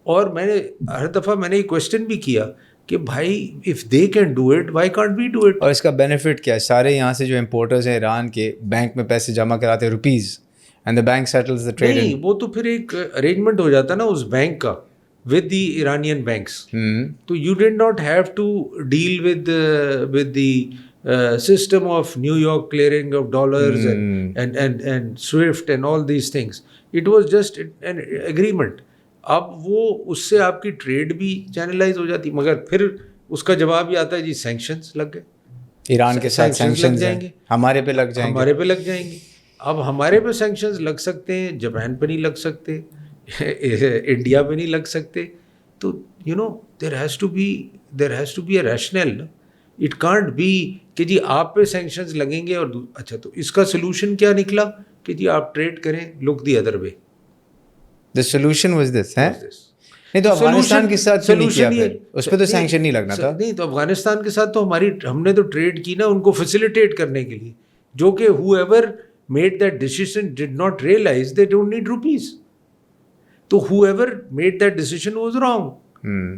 और मैंने हर दफ़ा मैंने एक क्वेश्चन भी किया कि भाई if they can do it, why can't we do it? और इसका बेनिफिट क्या है? सारे यहाँ से जो इम्पोर्टर्स हैं ईरान के, बैंक में पैसे जमा कराते हैं rupees, and the bank settles the trade. नहीं, वो तो फिर एक अरेंजमेंट हो जाता ना उस बैंक का विद द इरानियन बैंक्स. तो you did not have to deal with the system of New York clearing of dollars and SWIFT and all these things. It was just an agreement. अब वो उससे आपकी ट्रेड भी channelise हो जाती, मगर फिर उसका जवाब ही आता है जी सैंक्शंस लग गए. ईरान के साथ सैंक्शंस लग जाएंगे, हमारे पे लग जाएंगे. अब हमारे पे सैंक्शंस लग सकते हैं, जापान पे नहीं लग सकते, इंडिया पे नहीं लग सकते. तो you know there has to be a rational. It can't be कि जी आप पे सैंक्शंस लगेंगे और अच्छा, तो इसका सोल्यूशन क्या निकला कि जी आप ट्रेड करें, look the other way. The solution was this है. नहीं तो अफगानिस्तान के साथ क्यों नहीं किया फिर? उस पर तो सैंक्शन नहीं लगना था. नहीं, तो अफगानिस्तान के साथ तो हमने तो ट्रेड की ना उनको फैसिलिटेट करने के लिए, जो कि whoever made that decision did not realize they don't need rupees. So whoever made that decision was wrong.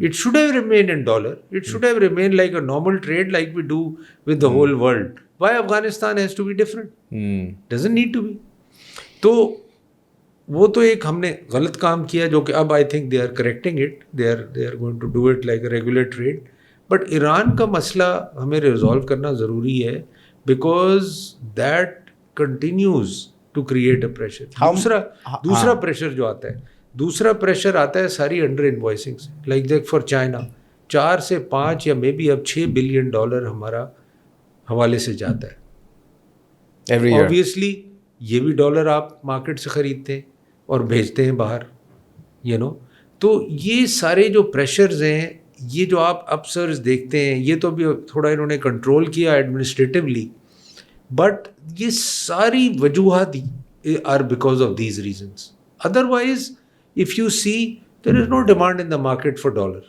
It should have remained in dollar. It should have remained like a normal trade like we do with the whole world. Why Afghanistan has to be different? Doesn't need to be. तो वो तो एक हमने गलत काम किया, जो कि अब I think they are correcting it. They are going to do it like a regular trade. But Iran का मसला हमें रिजॉल्व करना ज़रूरी है, because that continues to create a pressure. दूसरा प्रेशर जो आता है, दूसरा प्रेशर आता है सारी अंडर इन्वॉइसिंग से. लाइक देख फॉर चाइना 4 से 5 या मे बी अब $6 बिलियन हमारा हवाले से जाता है. ऑब्वियसली ये भी डॉलर आप मार्केट से ख़रीदते हैं, और भेजते हैं बाहर, तो ये सारे जो प्रेशर्स हैं, ये जो आप अपसर्ज देखते हैं, ये तो अभी थोड़ा इन्होंने कंट्रोल किया एडमिनिस्ट्रेटिवली, बट ये सारी वजूहात are because of these reasons. Otherwise if you see there is no demand in the market for dollar.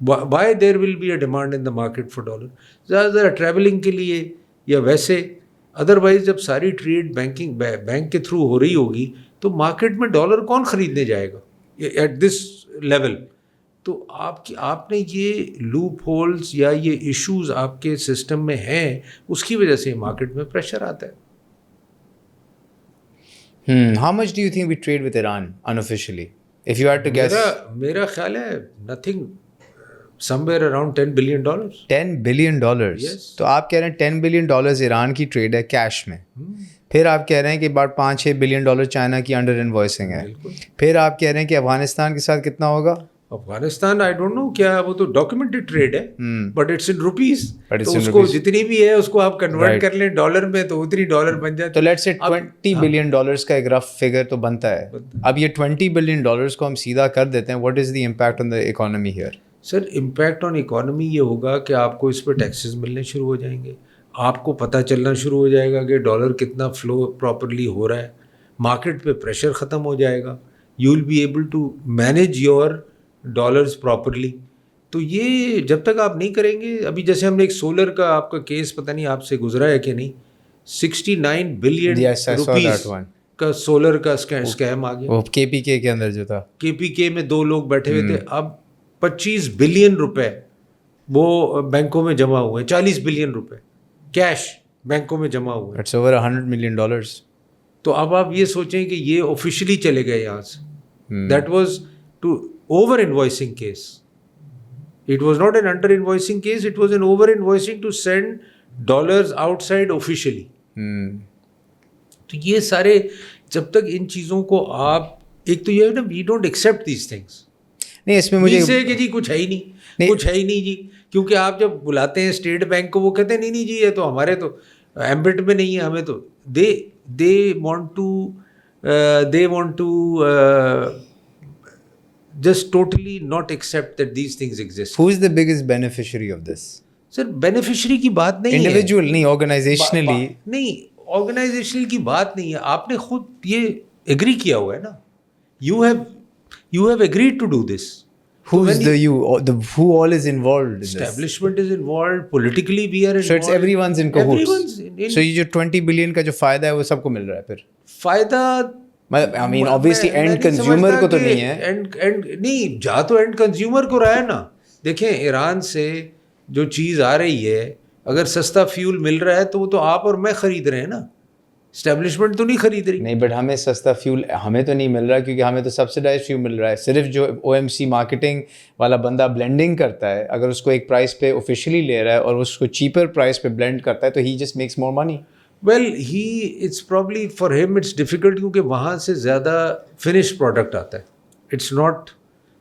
Why there will be a demand in the market for dollar? ज़्यादातर travelling के लिए या वैसे. Otherwise जब सारी trade bank के through हो रही होगी तो मार्केट में डॉलर कौन खरीदने जाएगा एट दिस लेवल? तो आपने ये लूप होल्स या ये इश्यूज आपके सिस्टम में हैं, उसकी वजह से मार्केट में प्रेशर आता है. How much do you think we trade with Iran unofficially? If you had to guess. मेरा ख्याल है nothing, somewhere around $10 billion. $10 billion? Yes. तो आप कह रहे हैं $10 billion ईरान की ट्रेड है कैश में. फिर आप कह रहे हैं कि about $5-6 billion चाइना की अंडर इन्वॉइसिंग है. फिर आप कह रहे हैं कि अफगानिस्तान के साथ कितना होगा? अफगानिस्तान आई डोंट नो, क्या वो तो डॉक्यूमेंटेड ट्रेड है, बट इट्स इन रुपीज. तो उसको जितनी भी है उसको आप कन्वर्ट कर लें डॉलर में तो उतनी डॉलर बन जाए. तो लेट्स से $20 billion का एक रफ फिगर तो बनता है. अब ये $20 billion को हम सीधा कर देते हैं, what is the impact on the economy here? Sir, impact on economy ये होगा कि आपको इस पर टैक्सेस मिलने शुरू हो जाएंगे, आपको पता चलना शुरू हो जाएगा कि डॉलर कितना फ्लो प्रॉपरली हो रहा है, मार्केट पे प्रेशर ख़त्म हो जाएगा, you will be able to manage your dollars properly. तो ये जब तक आप नहीं करेंगे, अभी जैसे हमने एक सोलर का आपका केस पता नहीं आपसे गुजरा है कि नहीं, 69 बिलियन रुपीस का सोलर का स्कैम आ गया. वो केपीके के अंदर जो था, केपीके में 2 लोग बैठे हुए थे. अब 25 बिलियन रुपए वो बैंकों में जमा हुए, 40 बिलियन रुपए कैश बैंकों में जमा हुए. That's over $100 million. तो अब आप ये सोचें कि ये ऑफिशियली चले गए यहाँ से. That was to over invoicing case. It was not an under invoicing case, it was an over invoicing to send dollars outside officially. तो ये सारे, जब तक इन चीज़ों को आप, एक तो ये है ना, we don't accept these things. नहीं, इसमें मुझे से कि जी कुछ है ही नहीं, कुछ है ही नहीं जी. क्योंकि आप जब बुलाते हैं स्टेट बैंक को, वो कहते हैं नहीं जी, ये तो हमारे तो एम्बिट में नहीं है, हमें तो they want to just totally not accept that these things exist. Who is the biggest beneficiary of this? Sir, beneficiary की बात नहीं है, इंडिविजुअल नहीं, ऑर्गेनाइजेशनली नहीं, ऑर्गेनाइजेशनल की बात नहीं है. आपने खुद ये एग्री किया हुआ है ना, you have agreed to do this. Who is the you? Who all is involved in this? Establishment is involved, politically we are involved. So it's everyone's in cahoots. Everyone's in. So ये जो 20 billion का जो फायदा है वो सबको मिल रहा है फिर? फायदा, I mean obviously end consumer को तो नहीं है. एंड नहीं, जा तो एंड कंज्यूमर को रहा है ना. देखें, ईरान से जो चीज़ आ रही है, अगर सस्ता फ्यूल मिल रहा है तो वो तो आप और मैं खरीद रहे हैं ना, एस्टेब्लिशमेंट तो नहीं खरीद रही. नहीं, बट हमें सस्ता फ्यूल हमें तो नहीं मिल रहा, क्योंकि हमें तो सब्सिडाइज फ्यूल मिल रहा है. सिर्फ जो OMC मार्केटिंग वाला बंदा ब्लेंडिंग करता है, अगर उसको एक प्राइस पे ऑफिशियली ले रहा है और उसको चीपर प्राइस पे ब्लेंड करता है, तो he just makes more money. Well, it's probably for him it's difficult, क्योंकि वहाँ से ज़्यादा फिनिश प्रोडक्ट आता है. It's not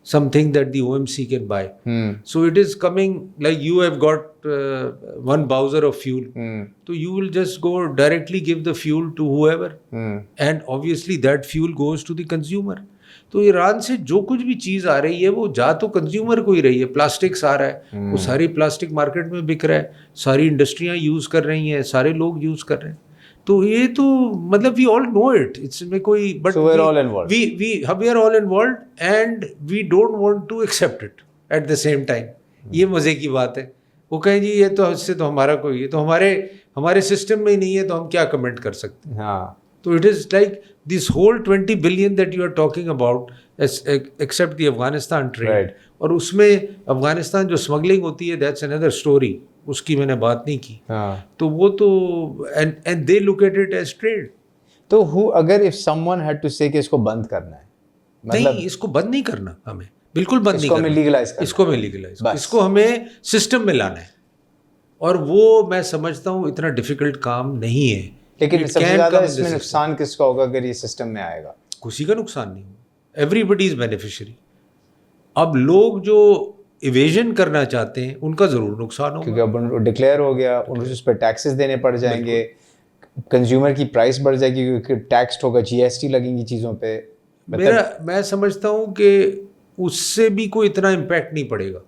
something that the OMC can buy. So it is coming like you have got one bowser of fuel. So you will just go directly give the fuel to whoever. And obviously that fuel goes to the consumer. तो Iran से जो कुछ भी चीज़ आ रही है वो जा तो कंज्यूमर को ही रही है. प्लास्टिक्स आ रहा है, वो सारी प्लास्टिक मार्केट में बिक रहा है, सारी इंडस्ट्रियाँ यूज़ कर रही हैं, सारे लोग यूज़ कर रहे हैं. तो ये तो मतलब we all know it, it's में कोई, but we are all involved, we are all involved and we don't want to accept it at the same time. ये मज़े की बात है. वो कहें जी ये तो इससे तो हमारा कोई, ये तो हमारे सिस्टम में ही नहीं है, तो हम क्या कमेंट कर सकते हैं. हाँ. तो it is like this whole 20 billion that you are talking about except the Afghanistan trade, और उसमें अफगानिस्तान जो स्मगलिंग होती है दैट्स अनदर स्टोरी, उसकी मैंने बात नहीं की. तो वो तो and they look at it as trade. तो अगर इफ समवन हैड टू से कि इसको बंद करना है, मतलब नहीं, इसको बंद नहीं करना, हमें बिल्कुल बंद नहीं करना, इसको हमें लीगलाइज, इसको हमें सिस्टम में लाना है. और वो मैं समझता हूँ इतना डिफिकल्ट काम नहीं है. लेकिन सबसे ज़्यादा इसमें नुकसान किसका होगा अगर ये सिस्टम में आएगा? किसी का नुकसान नहीं होगा, एवरीबडी इज बेनिफिशियरी. अब लोग जो इवेजन करना चाहते हैं उनका ज़रूर नुकसान होगा, क्योंकि अब डिक्लेयर हो गया, उनको उस पर टैक्सेस देने पड़ जाएंगे, कंज्यूमर की प्राइस बढ़ जाएगी क्योंकि टैक्स होगा, GST लगेंगी चीज़ों पे. मैं समझता हूँ कि उससे भी कोई इतना इम्पैक्ट नहीं पड़ेगा,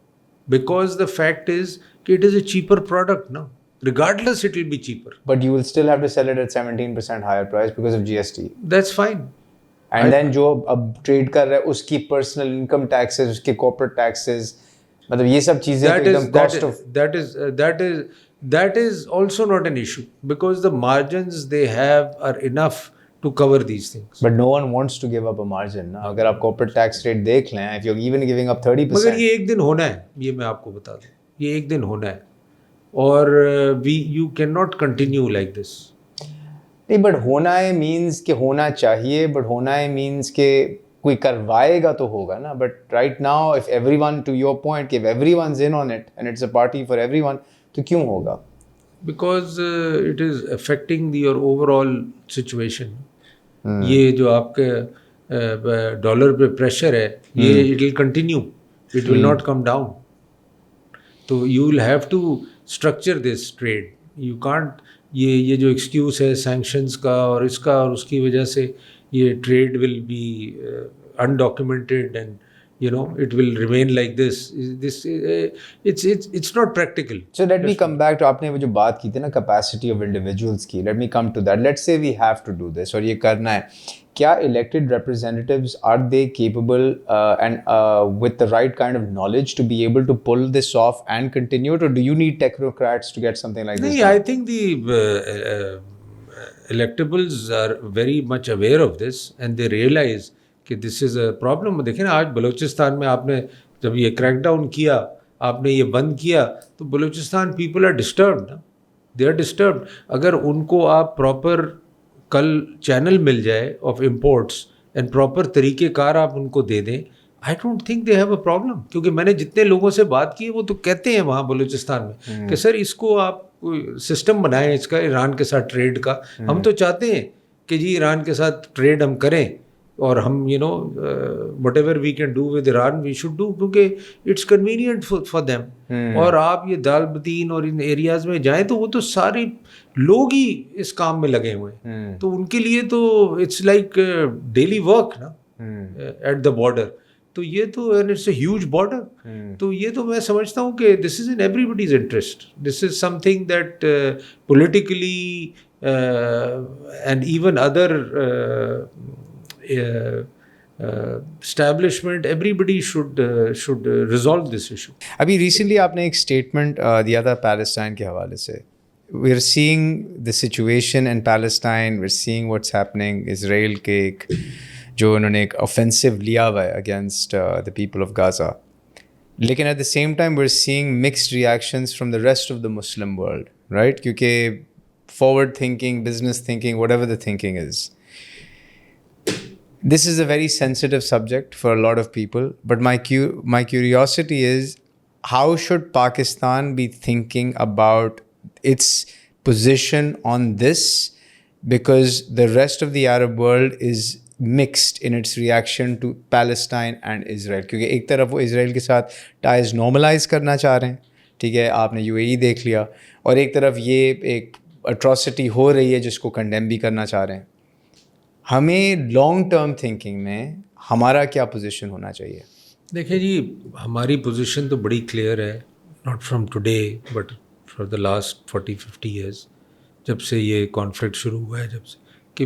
बिकॉज द फैक्ट इज कि it is a cheaper product ना, regardless it will be cheaper. But you will still have to sell it at 17% higher price because of GST. That's fine. And then जो अब trade कर रहा है उसकी personal income taxes, उसके corporate taxes, मतलब ये सब चीजें तो एकदम cost of that is also not an issue, because the margins they have are enough to cover these things. But no one wants to give up a margin ना. अगर आप कॉर्पोरेट टैक्स रेट देख लें, if you're even giving up 30%. मगर ये एक दिन होना है, ये मैं आपको बता दूं, ये एक दिन होना है, और you cannot continue like this. नहीं, बट होना है मीन्स कि होना चाहिए, बट होना है मीन्स कि कोई करवाएगा तो होगा ना. But right now if everyone, to your point, कि everyone's in on it and it's a party for everyone, तो क्यों होगा? Because it is affecting your overall situation. ये जो आपके डॉलर पे प्रेशर है, ये it will continue, it will not come down. तो you will have to structure this trade. You can't ये जो एक्सक्यूज है सैंक्शंस का और इसका और उसकी वजह से ये trade will be undocumented and it will remain like this. It's not practical. So let me come back to आपने वो जो बात की थी ना capacity of individuals की. Let me come to that. Let's say we have to do this और ये करना है. क्या elected representatives, are they capable and with the right kind of knowledge to be able to pull this off and continue it, or do you need technocrats to get something like this? I think the electables are very much aware of this and they realize कि this is a problem. देखिए ना, आज बलूचिस्तान में आपने जब ये crackdown किया, आपने ये बंद किया, तो बलूचिस्तान पीपल आर डिस्टर्ब्ड ना, दे आर डिस्टर्ब्ड. अगर उनको आप प्रॉपर कल चैनल मिल जाए ऑफ इम्पोर्ट्स एंड प्रॉपर तरीक़ेकार आप उनको दे दें, I don't think they have a problem. क्योंकि मैंने जितने लोगों से बात की है वो तो कहते हैं वहाँ बलूचिस्तान में कि सर इसको आप कोई सिस्टम बनाएं इसका, ईरान के साथ ट्रेड का. हम तो चाहते हैं कि जी ईरान के साथ ट्रेड हम करें और हम whatever we can do with Iran we should do, क्योंकि it's convenient for them. और आप ये दालबतीन और इन एरियाज में जाएं तो वो तो सारे लोग ही इस काम में लगे हुए हैं. तो उनके लिए तो it's like daily work ना at the border. तो ये तो and it's a huge border. तो ये तो मैं समझता हूँ कि this is in everybody's interest. This is something that politically and even other establishment, everybody should resolve this issue. अभी recently आपने एक statement दिया था पैलेस्टाइन के हवाले से. We're seeing the situation in Palestine, we're seeing what's happening. Israel के एक जो उन्होंने एक offensive लिया हुआ है against the people of Gaza. लेकिन at the same time we're seeing mixed reactions from the rest of the Muslim world, right? क्योंकि forward thinking, business thinking, whatever the thinking is. This is a very sensitive subject for a lot of people, but my curiosity is, how should Pakistan be thinking about its position on this? Because the rest of the Arab world is mixed in its reaction to Palestine and Israel. क्योंकि एक तरफ वो Israel के साथ ties normalise करना चाह रहे हैं, ठीक है, आपने यूएई देख लिया, और एक तरफ ये एक अट्रॉसिटी हो रही है जिसको कंडेम भी करना चाह रहे हैं. हमें लॉन्ग टर्म थिंकिंग में हमारा क्या पोजीशन होना चाहिए? देखिए जी, हमारी पोजीशन तो बड़ी क्लियर है, not from today but for the last 40-50 years, जब से ये कॉन्फ्लिक्ट शुरू हुआ है, जब से कि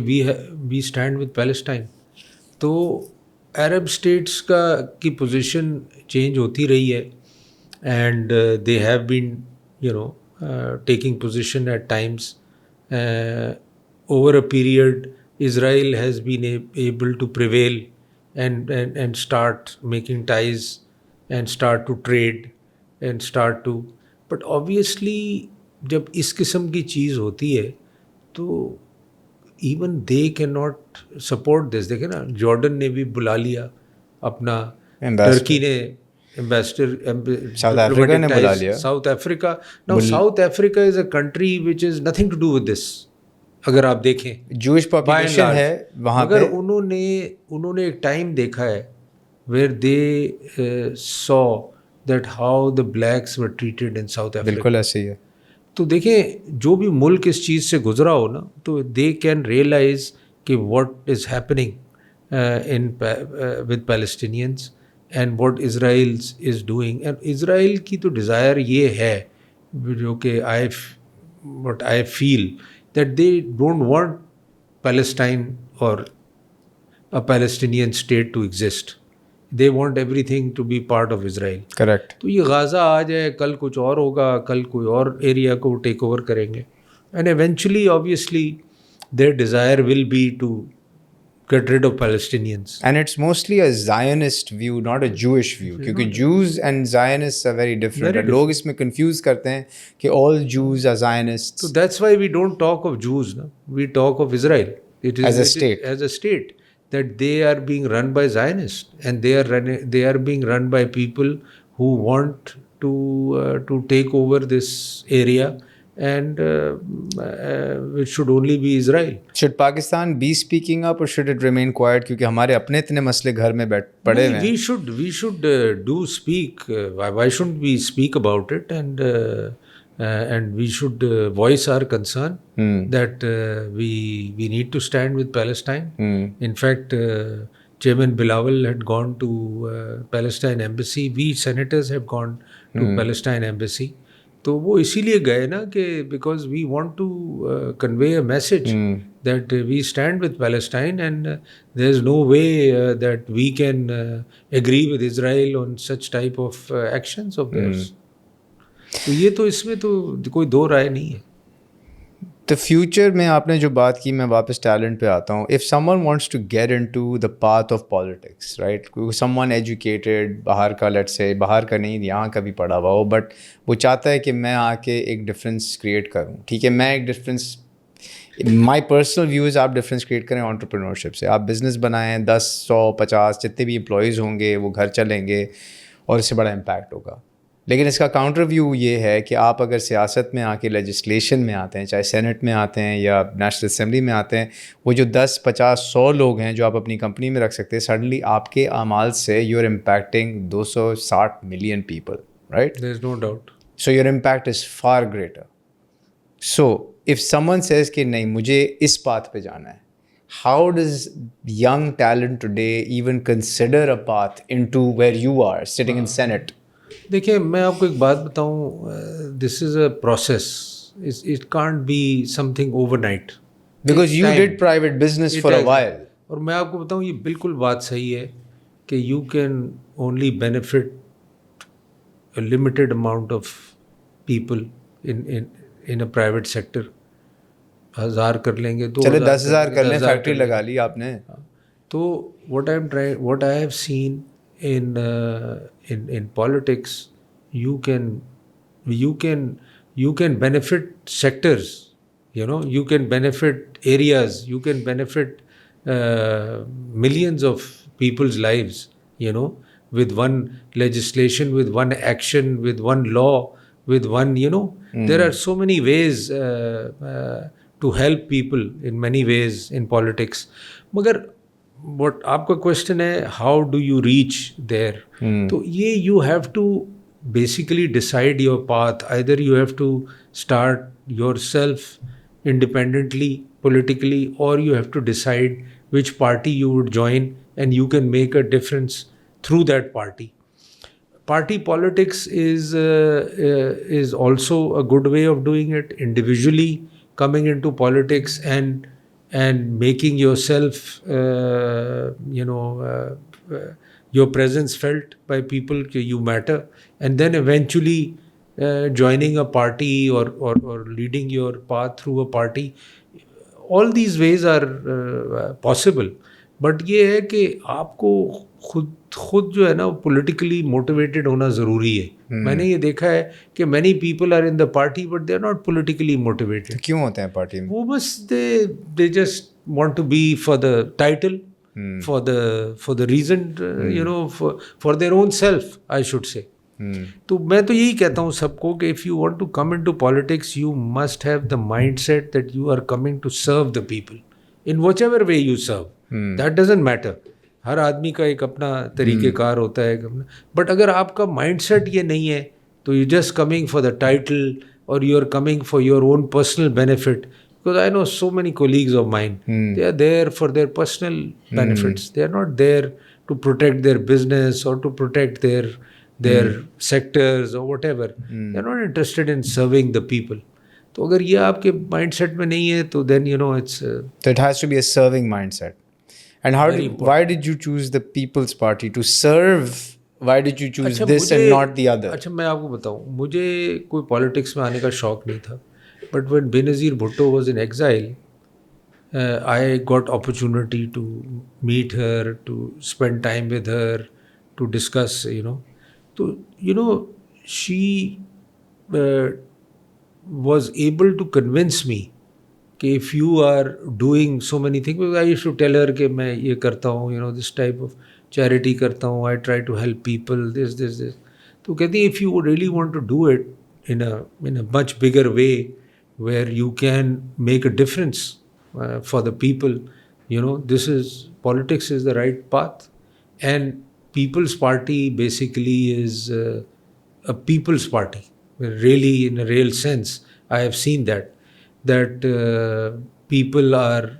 वी स्टैंड विद पैलेस्टाइन. तो अरब स्टेट्स की पोजीशन चेंज होती रही है and they have been taking position at times over a period. Israel has been able to prevail and start making ties and start to trade and start to, but obviously जब इस किस्म की चीज़ होती है तो even they cannot support this. देखें ना, Jordan ने भी बुला लिया अपना, टर्की ने एम्बेसडर, साउथ अफ्रीका ने बुला लिया. South Africa, now South Africa is a country which is nothing to do with this. अगर आप देखें जूश पॉपुलेशन है वहाँ पे, अगर उन्होंने एक टाइम देखा है where they saw that how the blacks were treated in South Africa. बिल्कुल ऐसे ही है. तो देखें, जो भी मुल्क इस चीज़ से गुजरा हो ना, तो दे कैन रियलाइज कि what is happening with Palestinians and what Israel is doing. And Israel की तो desire ये है जो कि what I feel that they don't want Palestine or a Palestinian state to exist. They want everything to be part of Israel. Correct. तो ये Gaza आ जाए, कल कुछ और होगा, कल कोई और एरिया को टेक ओवर करेंगे. And eventually, obviously, their desire will be to get rid of Palestinians. And it's mostly a Zionist view, not a Jewish view. क्योंकि Jews and Zionists are very different. Very लोग इसमें confuse करते हैं कि all Jews are Zionists. So that's why we don't talk of Jews. No? We talk of Israel. It is As a state. As a state. That they are being run by Zionists, and they are being run by people who want to take over this area, and it should only be Israel. Should Pakistan be speaking up or should it remain quiet? क्योंकि हमारे अपने इतने मसले घर में पड़े हुए हैं. We should do speak. Why shouldn't we speak about it, and we should voice our concern that we need to stand with Palestine. In fact, Chairman Bilawal had gone to Palestine embassy. We senators have gone to Palestine embassy. तो वो इसीलिए गए ना कि because we want to convey a message that we stand with Palestine and there's no way that we can agree with Israel on such type of actions of theirs. तो ये तो इसमें तो कोई दो राय नहीं है. The future में आपने जो बात की, मैं वापस टैलेंट पे आता हूँ. If someone wants to get into the path of politics, right? Someone educated, बाहर का, let's say, बाहर का नहीं, यहाँ का भी पढ़ा हुआ हो, but वो चाहता है कि मैं आके एक डिफरेंस क्रिएट करूँ. ठीक है, मैं एक डिफरेंस, माई पर्सनल व्यूज़, आप डिफरेंस क्रिएट करें एंटरप्रेन्योरशिप से. आप बिज़नेस बनाएं, 10, 100, 50 जितने भी एम्प्लॉयज़ होंगे वो घर चलेंगे और इससे बड़ा इम्पैक्ट होगा. लेकिन इसका काउंटर व्यू ये है कि आप अगर सियासत में आके लेजिस्लेशन में आते हैं, चाहे सेनेट में आते हैं या नेशनल असेंबली में आते हैं, वो जो 10, 50, 100 लोग हैं जो आप अपनी कंपनी में रख सकते हैं, सडनली आपके अमाल से you are impacting 260 million people, right? There is no doubt. So your impact is far greater. So if someone says कि नहीं मुझे इस पाथ पे जाना है, how does young talent today even consider a path into where you are sitting in Senate? देखिए, मैं आपको एक बात बताऊं, this is a process. It can't be something overnight. Because you did private business for a while. और मैं आपको बताऊं, ये बिल्कुल बात सही है कि you can only benefit a limited amount of people in a private sector. 1000 कर लेंगे, 2000 चले 10,000 कर लें, फैक्ट्री लगा ली आपने. तो what I have seen in politics, you can benefit sectors, you can benefit areas, you can benefit millions of people's lives, with one legislation, with one action, with one law, with one, there are so many ways to help people in many ways in politics. मगर what आपका question है, how do you reach there, तो ये you have to basically decide your path. Either you have to start yourself independently politically, or you have to decide which party you would join and you can make a difference through that party. Party politics is also a good way of doing it. Individually coming into politics and making yourself, your presence felt by people, you matter, and then eventually joining a party or leading your path through a party. All these ways are possible, but ये है कि आपको खुद जो है ना politically motivated होना ज़रूरी है. मैंने ये देखा है कि many people are in the party but they are not politically motivated. क्यों होते हैं पार्टी में? वो बस they just want to be for the title, for the reason, for their own self, I should say. तो मैं तो यही कहता हूँ सबको कि if you want to come into politics, you must have the mindset that you are coming to serve the people in whatever way you serve. That doesn't matter. हर आदमी का एक अपना तरीक़ेकार होता है, बट अगर आपका माइंडसेट ये नहीं है तो you just coming for the title और you are coming for your own personal benefit. because I know so many colleagues of mine, they are there for their personal benefits. They are not there to protect their business or to protect their sectors or whatever. They are not interested in serving the people. तो अगर ये आपके mindset में नहीं है तो then it's So it has to be a serving mindset. And why did you choose the People's Party to serve? Why did you choose this and not the other? अच्छा मैं आपको बताऊं, मुझे कोई पॉलिटिक्स में आने का शौक नहीं था. But when Benazir Bhutto was in exile, I got opportunity to meet her, to spend time with her, to discuss, So, she was able to convince me कि if you are doing so many things, because I used to tell her कि मैं ये करता हूँ, this type of charity करता हूँ, I try to help people, this. तो कहती if you really want to do it in a much bigger way, where you can make a difference for the people, politics is the right path. And People's Party basically is a people's party. Really, in a real sense, I have seen that people are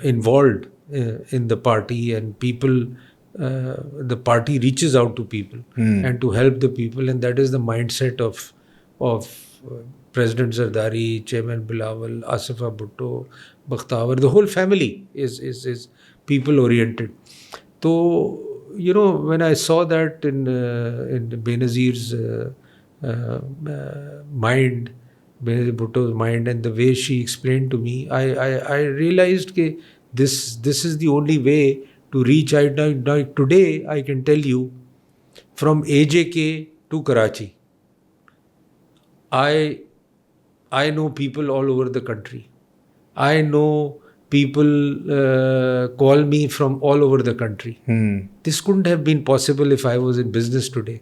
involved in the party, and people, the party reaches out to people and to help the people, and that is the mindset of President Zardari, Chairman Bilawal, Asifa Bhutto, Bakhtawar. The whole family is people oriented. So when I saw that in Benazir's mind, Benazir Bhutto's mind, and the way she explained to me, I realized that this is the only way to reach out. Now today I can tell you, from AJK to Karachi, I know people all over the country. I know people call me from all over the country. This couldn't have been possible if I was in business today.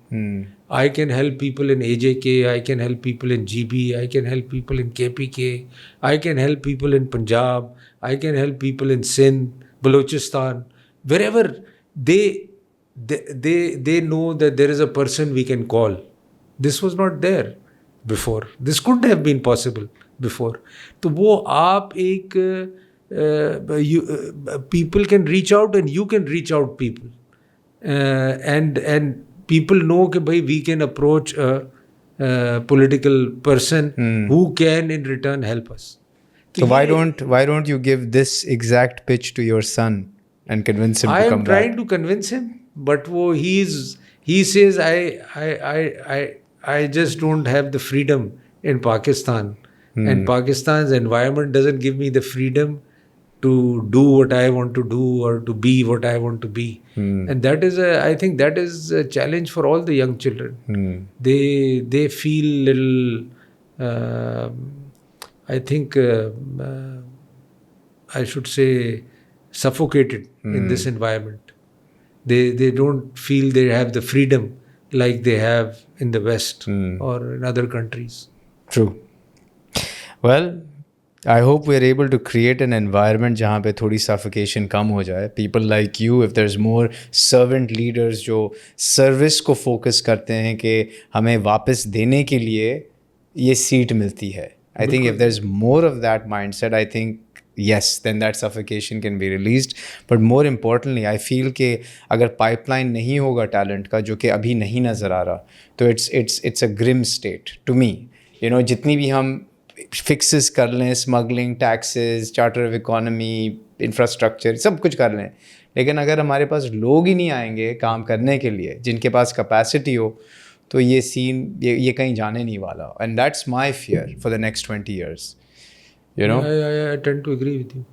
I can help people in AJK, I can help people in GB, I can help people in KPK, I can help people in Punjab, I can help people in Sindh, Balochistan, wherever they know that there is a person we can call. This was not there before. This couldn't have been possible before. तो वो आप एक people can reach out, and you can reach out people, and people know that we can approach a political person who can in return help us. So why don't you give this exact pitch to your son and convince him to come back? I am trying to convince him, but he says I just don't have the freedom in Pakistan, and Pakistan's environment doesn't give me the freedom to do what I want to do or to be what I want to be. And that is I think that is a challenge for all the young children. They feel little, I think I should say suffocated in this environment. They don't feel they have the freedom like they have in the West or in other countries. True. Well, I hope we're able to create an environment जहाँ पे थोड़ी suffocation कम हो जाए. People like you, if there's more servant leaders जो service को focus करते हैं कि हमें वापस देने के लिए ये seat मिलती है. I think if there's more of that mindset, I think yes, then that suffocation can be released. But more importantly, I feel कि अगर pipeline नहीं होगा talent का जो कि अभी नहीं नज़र आ रहा, तो it's a grim state to me. जितनी भी हम फिक्सेस कर लें, smuggling, taxes, charter of economy, infrastructure, सब कुछ कर लें, लेकिन अगर हमारे पास लोग ही नहीं आएंगे काम करने के लिए जिनके पास कैपेसिटी हो, तो ये सीन ये कहीं जाने नहीं वाला. And that's my fear for the next 20 years. I tend to agree with you.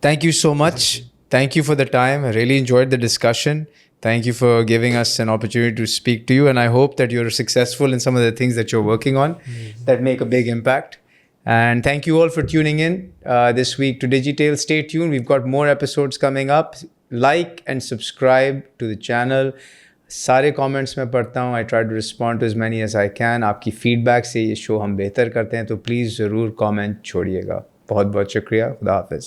Thank you so much. Thank you for the time. I really enjoyed the discussion. Thank you for giving us an opportunity to speak to you, and I hope that you're successful in some of the things that you're working on that make a big impact. And thank you all for tuning in this week to Digitail. Stay tuned. We've got more episodes coming up. Like and subscribe to the channel. सारे comments मैं पढ़ता हूँ. I try to respond to as many as I can. आपकी feedback से ये show हम बेहतर करते हैं, तो please ज़रूर comment छोड़िएगा. बहुत बहुत शुक्रिया. खुदा हाफिज़.